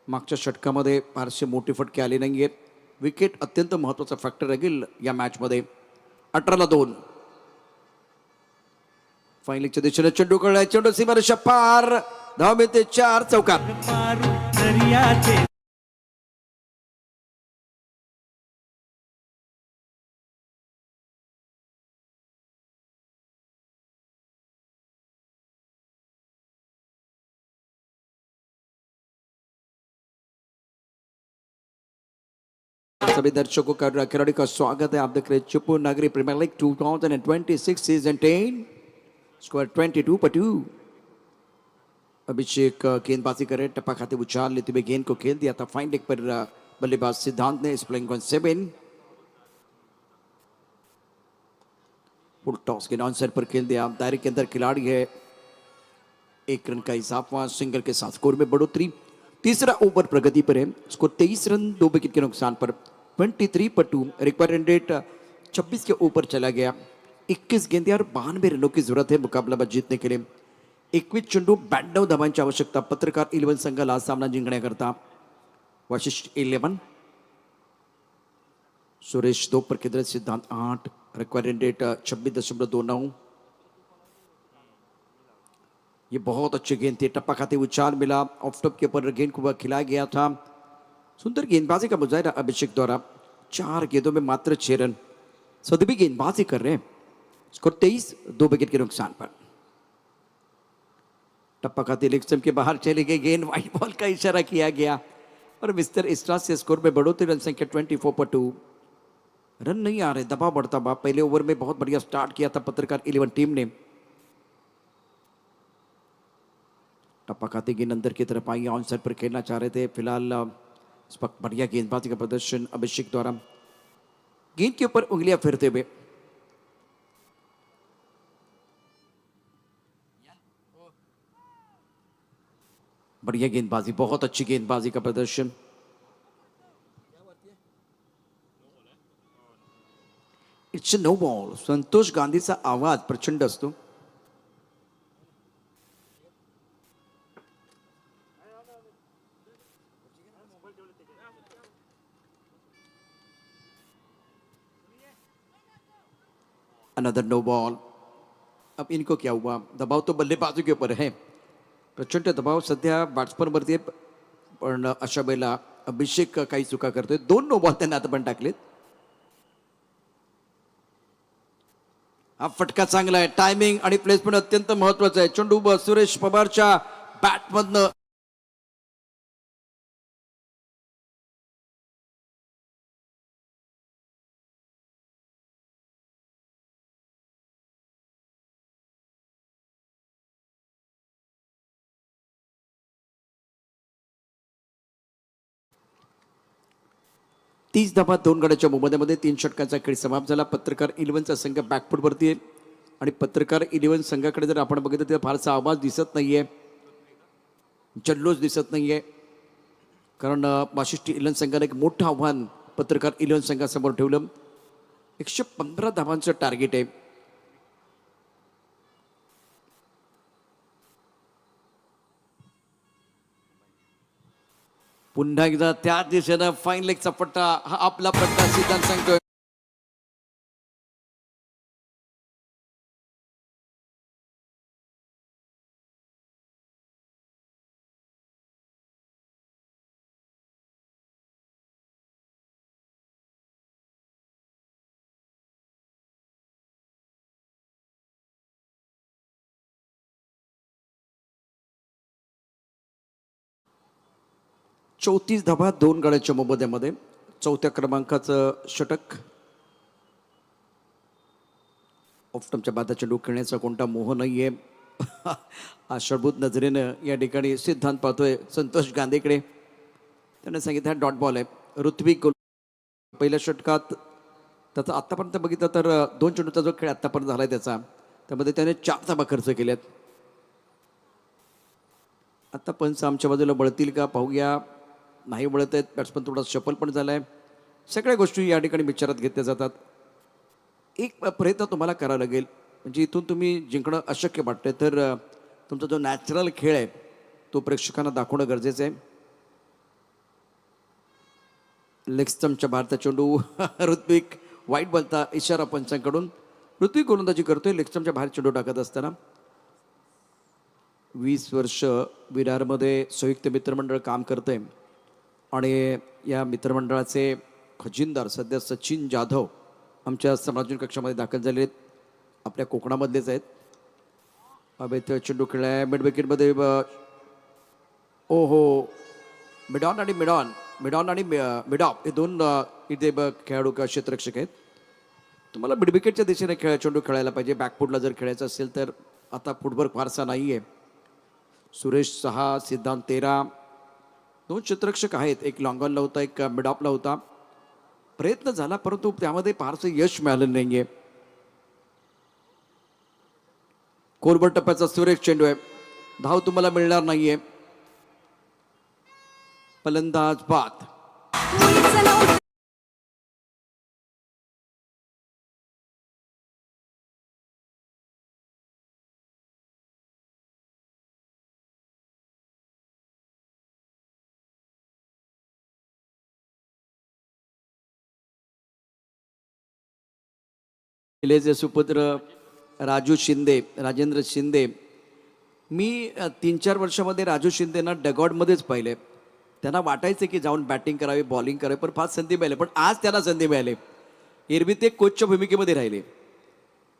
Speaker 1: मागच्या षटकामध्ये फारसे मोठे फटके आले नाही आहेत. विकेट अत्यंत महत्त्वाचा फॅक्टर राहील या मॅचमध्ये. 18-2 फायनलच्या दिशेने चेंडू कळलाय, चेंडू सीमारेषा पार, धाव मिळते 4 चौकार. सभी दर्शकों का खिलाड़ी का स्वागत है. आप देख रहे चिपळूण नागरी प्रीमियर लीग 2026 सीजन 10 स्कोर 22-2. अभिषेक गेंदबाजी करे, टप्पा खाते उछाल लेते हुए गेंद को खेल दिया था फाइन लेग पर. बल्लेबाज सिद्धांत ने प्लेइंग ऑन 7 फुल टॉस के आंसर पर खेल दिया. दायरे के अंदर खिलाड़ी है, 1 रन का इजाफा, सिंगल के साथ स्कोर में बढ़ोतरी. तीसरा ओवर प्रगति पर है, स्कोर 23 रन 2 विकेट के नुकसान पर 23-2. रिक्वायर्ड रेट 26 के ऊपर चला गया. 21 गेंदे और 92 रनों की जरूरत है मुकाबला जीतने के लिए. 21 चेंडू 92 धावांची आवश्यकता पत्रकार 11 संघाला हा सामना जिंकण्याकरता. वाशिष्ठ 11, सुरेश 2 पर केंद्रित, सिद्धांत 8. Required rate 26.29. ये बहुत अच्छी गेंद थी, टप्पा खाते उछाल मिला, ऑफ टॉप के ऊपर गेंद को खिलाया गया था. सुंदर गेंदबाजी का मुजाहिरा अभिषेक द्वारा. 4 गेंदों में मात्र 6 रन. सभी गेंदबाजी कर रहे हैं. स्कोर 23, 2 विकेट के नुकसान पर. टप्पा खाते लेग स्टंप के बाहर चली गई गेंद, व्हाइट बॉल का इशारा किया गया और मिस्टर इस्ट्रा से स्कोर में बढ़ोतरी. रन संख्या 24-2. रन नहीं आ रहे, दबाव बढ़ता हुआ. पहले ओवर में बहुत बढ़िया स्टार्ट किया था पत्रकार 11 टीम ने. टप्पा खाते गेंद अंदर की तरफ आई, ऑन साइड पर खेलना चाह रहे थे. फिलहाल इस वक्त बढ़िया गेंदबाजी का प्रदर्शन अभिषेक द्वारा. गेंद के ऊपर उंगलियां फेरते हुए बढ़िया गेंदबाजी, बहुत अच्छी गेंदबाजी का प्रदर्शन. It's no ball. संतोष गांधीचा आवाज प्रचंड असतो. Another no ball. अब इनको क्या हुआ, दबाव तो बल्लेबाजों के ऊपर है, प्रचंड दबाव सध्या बॅट्समनवरती आहे. पण अशा वेळेला अभिषेक काही चुका करतोय. 2 नो बॉल त्यांना आता पण टाकलेत. हा फटका चांगला आहे, टायमिंग आणि प्लेसमेंट अत्यंत महत्वाचं आहे. चेंडू सुरेश पवारच्या बॅटमधनं तीस धावा 2 गड्याच्या मोबदल्यामध्ये 3 षटकांचा खेळ समाप्त झाला. पत्रकार 11चा संघ बॅकफुटवरती आहे आणि पत्रकार 11 संघाकडे जर आपण बघितलं तर फारसा आवाज दिसत नाहीये, जल्लोष दिसत नाहीये. कारण वाशिष्ठी 11 संघाने एक मोठं आव्हान पत्रकार 11 संघासमोर ठेवलं. 115 धावांचं टार्गेट आहे. पुन्हा एकदा त्या दिशेनं फाईन लेगचा पट्टा, हा आपला पट्टा सिद्धांत सांगतोय. चौतीस धावा 2 गड्याच्या मोबदल्यामध्ये 4थ्या क्रमांकाचं षटक. ऑफस्टंपच्या बाधा चेंडू खेळण्याचा कोणता मोह नाहीये. आशाभूत नजरेनं या ठिकाणी सिद्धांत पाहतोय संतोष गांधीकडे. त्याने सांगितलं डॉट बॉल आहे. ऋत्विक पहिल्या षटकात त्याचा आत्तापर्यंत बघितलं तर 2 चेंडूचा जो खेळ आत्तापर्यंत झाला आहे त्याचा, त्यामध्ये त्याने 4 धाबा खर्च केल्यात. आत्ता पंच आमच्या बाजूला बळतील का पाहूया. नाही बळत आहेत. बॅट्समन थोडा शफल पण झाला आहे. सगळ्या गोष्टी या ठिकाणी विचारात घेतल्या जातात. एक प्रयत्न तुम्हाला करावा लागेल, म्हणजे इथून तुम्ही जिंकणं अशक्य वाटतंय तर तुमचा जो नॅचरल खेळ आहे तो प्रेक्षकांना दाखवणं गरजेचं आहे. लेग स्टंपच्या भारता चेंडू ऋत्विक वाईट बॉलचा इशारा पंचांकडून. ऋत्विक गोलंदाजी करतोय लेग स्टंपच्या बाहेर चेंडू टाकत असताना. 20 वर्ष विरारमध्ये संयुक्त मित्रमंडळ काम करतंय आणि या मित्रमंडळाचे खजिनदार सध्या सचिन जाधव आमच्या समालोचन कक्षामध्ये दाखल झाले आहेत. आपल्या कोकणामधलेच आहेत. अभेत चेंडू खेळलाय मिड विकेटमध्ये. ओ हो, मिडॉन आणि मिडॉप हे दोन इथे खेळाडू किंवा क्षेत्ररक्षक आहेत. तुम्हाला मिड विकेटच्या दिशेने चेंडू खेळायला पाहिजे. बॅकफुटला जर खेळायचं असेल तर आता फुटवर्क फारसा नाही आहे. सुरेश 6, सिद्धांत 13. 2 क्षेत्ररक्षक आहेत. एक लॉंगॉनला होता, एक मिडॉपला होता. प्रयत्न झाला परंतु त्यामध्ये फारसं यश मिळालं नाहीये. कोलबट टप्प्याचा सुरेख चेंडू आहे. धाव तुम्हाला मिळणार नाहीये. फलंदाज बाद. किल्लेचे सुपुत्र राजेंद्र शिंदे. मी 3-4 वर्षामध्ये राजू शिंदेना डगआउटमध्येच पाहिले. त्यांना वाटायचं की जाऊन बॅटिंग करावी, बॉलिंग करावी, पण फार संधी मिळाली. पण आज त्यांना संधी मिळाली. एरवी ते कोचच्या भूमिकेमध्ये राहिले.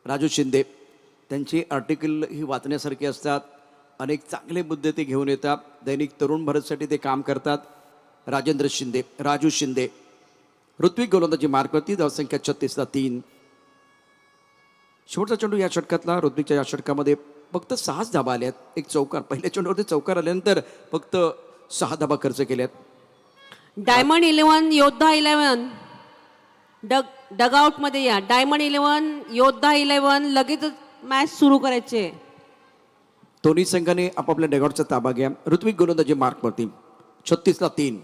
Speaker 1: राजू शिंदे त्यांची आर्टिकल ही वाचण्यासारखी असतात. अनेक चांगले मुद्दे ते घेऊन येतात. दैनिक तरुण भारतसाठी ते काम करतात. राजू शिंदे ऋत्विक गोलंदाजी मार्कवरती. धावसंख्या 36-3. शेवटचा चेंडू या षटकातला. ऋत्विकच्या या षटकामध्ये फक्त 6 धाबा आल्यात. एक चौकार. पहिल्या चेंडूवरती चौकार आल्यानंतर फक्त 6 धाबा खर्च केल्यात.
Speaker 3: डायमंड 11 योद्धा 11 डगआउट मध्ये या. डायमंड 11 योद्धा 11 लगेच मॅच सुरू करायचे.
Speaker 1: दोन्ही संघाने आपापल्या डगआउटचा ताबा घ्या. ऋत्विक गोलंदाजी मार्कवरती. 36-3.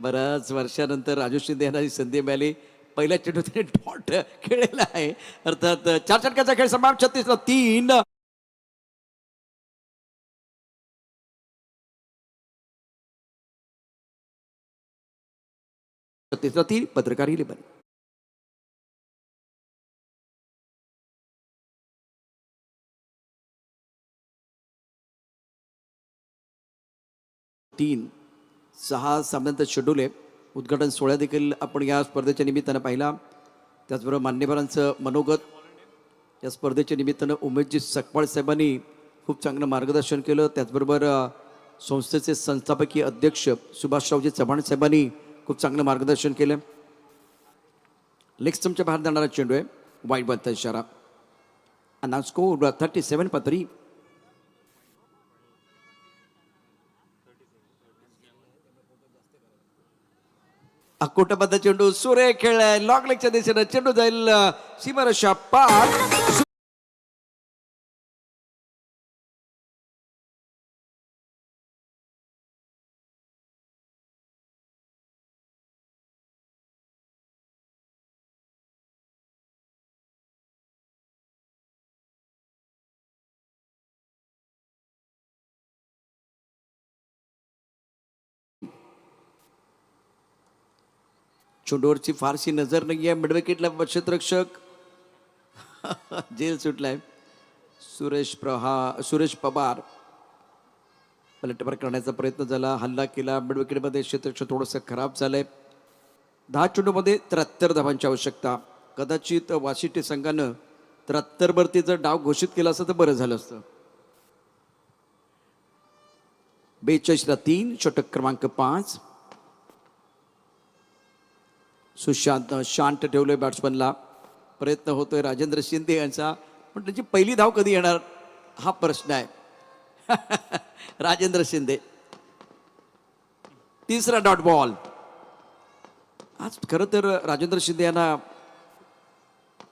Speaker 1: बऱ्याच वर्षानंतर राजू शिंदे यांना ही संधी मिळाली. पहिल्या चेंडू त्याने डॉट खेळलेला आहे. अर्थात 4 षटकाचा खेळ समाप्त. 36-3. 36-3. पत्रकार 11. तीन 6 सामन्यांचा शेड्यूल आहे. उद्घाटन सोहळा देखील आपण या स्पर्धेच्या निमित्तानं पाहिला. त्याचबरोबर मान्यवरांचं मनोगत. या स्पर्धेच्या निमित्तानं उमेशजी सकपाळ साहेबांनी खूप चांगलं मार्गदर्शन केलं. त्याचबरोबर संस्थेचे संस्थापकीय अध्यक्ष सुभाषरावजी चव्हाण साहेबांनी खूप चांगलं मार्गदर्शन केलं. लेग स्टंपच्या बाहेर जाणारा चेंडू आहे. वाईट बॉलचा इशारा. आणि स्कोर 37-3. अकोटाबद्ध चेंडू सुरेख खेळलाय. लॉंग लेगच्या दिशेनं चेंडू जाईल सीमारेषा पार. चेंडूवरची फारशी नजर नाही आहे. मिडविकेटला क्षेत्ररक्षक जेल सुटलाय. सुरेश पवार पलटवार करण्याचा प्रयत्न झाला. हल्ला केला. मिडविकेटमध्ये क्षेत्ररक्षक थोडंसं खराब झालंय. 10 चेंडूमध्ये 73 धावांची आवश्यकता. कदाचित वाशिष्ठी संघानं 73 वरती जर डाव घोषित केला असतं तर बरं झालं असतं. 42-3. षटक क्रमांक 5. शांत ठेवलोय बॅट्समनला. प्रयत्न होतोय राजेंद्र शिंदे यांचा, पण त्याची पहिली धाव कधी येणार हा प्रश्न आहे. राजेंद्र शिंदे तिसरा डॉट बॉल. आज खरं तर राजेंद्र शिंदे यांना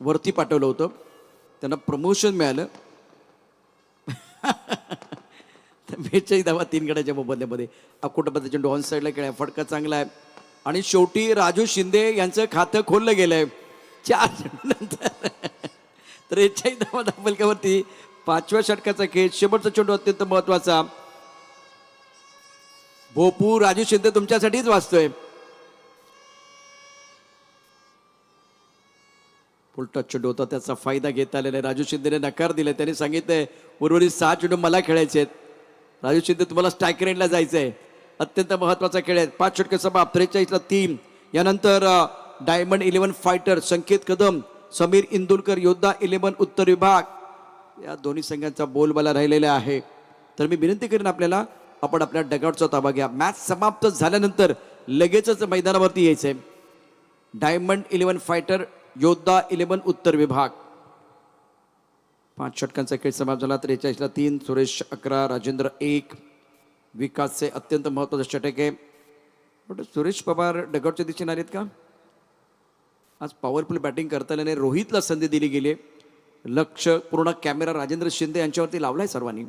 Speaker 1: वरती पाठवलं होतं, त्यांना प्रमोशन मिळालं. 42 धावा 3 गड्याच्या मोबदल्यामध्ये. अकोटापती चेंडू ऑन साईडला खेळाय, फटका चांगला आहे आणि शेवटी राजू शिंदे यांचं खातं खोललं गेलंय 4 चेंडूनंतर. 43 धावा धाबलक्यावरती 5व्या षटकाचा खेळ. शेवटचा चेंडू अत्यंत महत्वाचा. भोपू राजू शिंदे तुमच्यासाठीच वाचतोय. उलटा चेंडू होता, त्याचा फायदा घेता आलेला आहे. राजू शिंदेने नकार दिलाय. त्यांनी सांगितलंय उर्वरित 6 चेंडू मला खेळायचे आहेत. राजू शिंदे तुम्हाला स्ट्राईक रेंजला जायचंय. अत्यंत महत्वाचा खेळ आहे. 5 षटके समाप्त. 43ला 3. यानंतर डायमंड 11 फायटर संकेत कदम, समीर इंदुलकर योद्धा 11 उत्तर विभाग या दोन्ही संघांचा बोलबाला राहिलेला आहे. तर मी विनंती करेन आपल्याला, आपण आपल्या डगआउटचा ताबा घ्या. मॅच समाप्त झाल्यानंतर लगेचच मैदानावरती यायचंय. डायमंड 11 फायटर योद्धा 11 उत्तर विभाग. 5 षटकांचा खेळ समाप्त झाला. 43ला 3. सुरेश 11, राजेंद्र 1. विकासचे अत्यंत महत्वाचं षटक आहे. पण सुरेश पवार डगआउटच्या दिशेने आलेत का? आज पॉवरफुल बॅटिंग करता आल्याने रोहितला संधी दिली गेली. लक्ष पूर्ण कॅमेरा राजेंद्र शिंदे यांच्यावरती लावलाय सर्वांनी.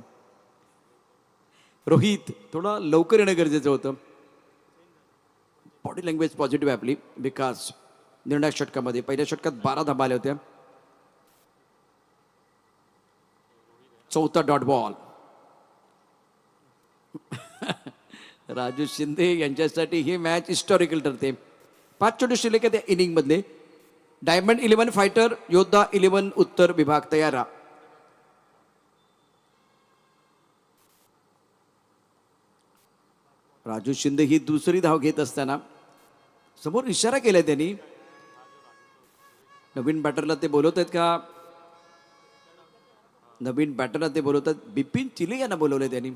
Speaker 1: रोहित थोडा लवकर येणं गरजेचं होतं. बॉडी लँग्वेज पॉझिटिव्ह आहे आपली. विकास निर्णायक षटकामध्ये पहिल्या षटकात 12 धाबा आल्या होत्या. चौथा डॉट बॉल. राजू शिंदे यांच्यासाठी ही मॅच हिस्टॉरिकल ठरते. 5 चेंडू शिल्लक आहे त्या इनिंग मधले. डायमंड 11 फायटर योद्धा 11 उत्तर विभाग तयार. राजू शिंदे ही दुसरी धाव घेत असताना समोर इशारा केलाय त्यांनी. नवीन बॅटरला ते बोलवत आहेत का? नवीन बॅटरला ते बोलवतात. बिपिन चिले यांना बोलवलंय त्यांनी.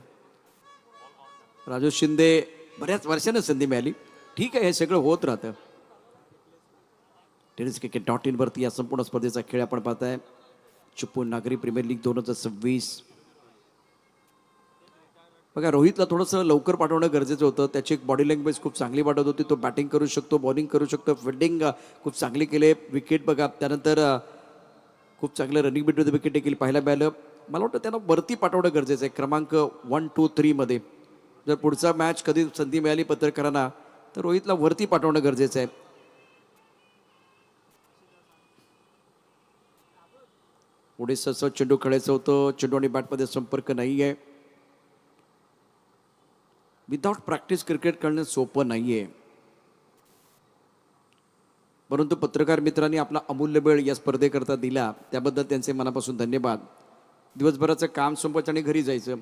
Speaker 1: राजू शिंदे बऱ्याच वर्षानं संधी मिळाली. ठीक आहे, हे सगळं होत राहतं. Tenniscricket.in वरती या संपूर्ण स्पर्धेचा खेळ आपण पाहताय. चिपळूण नागरी प्रीमियर लीग 2026. बघा, रोहितला थोडंसं लवकर पाठवणं गरजेचं होतं. त्याची एक बॉडी लँग्वेज खूप चांगली वाटत होती. तो बॅटिंग करू शकतो, बॉलिंग करू शकतो, फिल्डिंग खूप चांगली केली. विकेट बघा, त्यानंतर खूप चांगलं रनिंग बिटवीन द विकेट देखील पाहायला मिळालं. मला वाटतं त्यांना वरती पाठवणं गरजेचं आहे क्रमांक 1, 2, 3 मध्ये. जर पुढचा मॅच कधी संधी मिळाली पत्रकारांना तर रोहितला वरती पाठवणं गरजेचं आहे. पुढे चेंडू खेळायचं होतं. चेंडू आणि बॅटमध्ये संपर्क नाही आहे. विदाउट प्रॅक्टिस क्रिकेट खेळणं सोपं नाही आहे. परंतु पत्रकार मित्रांनी आपला अमूल्य वेळ या स्पर्धेकरता दिला, त्याबद्दल त्यांचे मनापासून धन्यवाद. दिवसभराचं काम संपवायचं आणि घरी जायचं,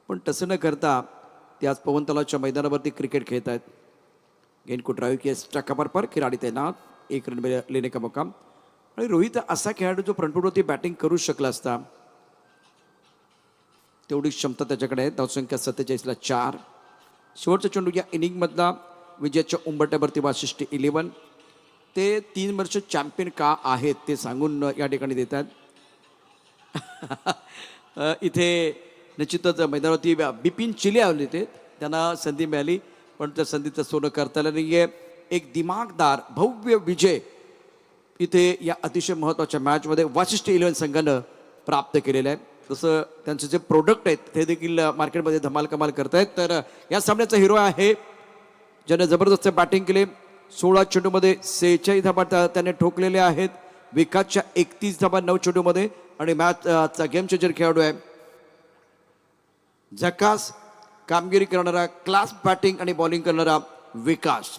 Speaker 1: पण तसं न करता ते आज पवन तलावाच्या मैदानावरती क्रिकेट खेळत आहेत. गेंद को ड्राइव किया, एक्स्ट्रा कवर पर खिलाडी तैनात, 1 रन लेने का मौका. आणि रोहित असा खेळाडू जो फ्रंटफुटवरती बॅटिंग करू शकला असता, तेवढी क्षमता त्याच्याकडे आहे. धावसंख्या 47ला 4. शेवटचा चेंडू या इनिंगमधला विजयाच्या उंबरट्यावरती वाशिष्ठी 11. ते 3 वर्ष चॅम्पियन का आहेत ते सांगून या ठिकाणी देतात. इथे निश्चितच मैदानावरती बिपिन चिले आले होते, त्यांना संधी मिळाली पण त्या संधीचं सोनं करता आलं नाही आहे. एक दिमागदार भव्य विजय इथे या अतिशय महत्त्वाच्या मॅचमध्ये वाशिष्ठी 11 संघानं प्राप्त केलेलं आहे. तसं त्यांचे जे प्रोडक्ट आहेत ते देखील मार्केटमध्ये धमाल कमाल करतायत. तर या सामन्याचा हिरो आहे ज्याने जबरदस्त बॅटिंग केले. 16 चेंडूमध्ये 46 धाबा त्याने ठोकलेले आहेत. विकासच्या 31 धाबा 9 चेंडूमध्ये. आणि मॅचचा गेम चेंजर खेळाडू आहे, झकास कामगिरी करणारा, क्लास बॅटिंग आणि बॉलिंग करणारा विकास.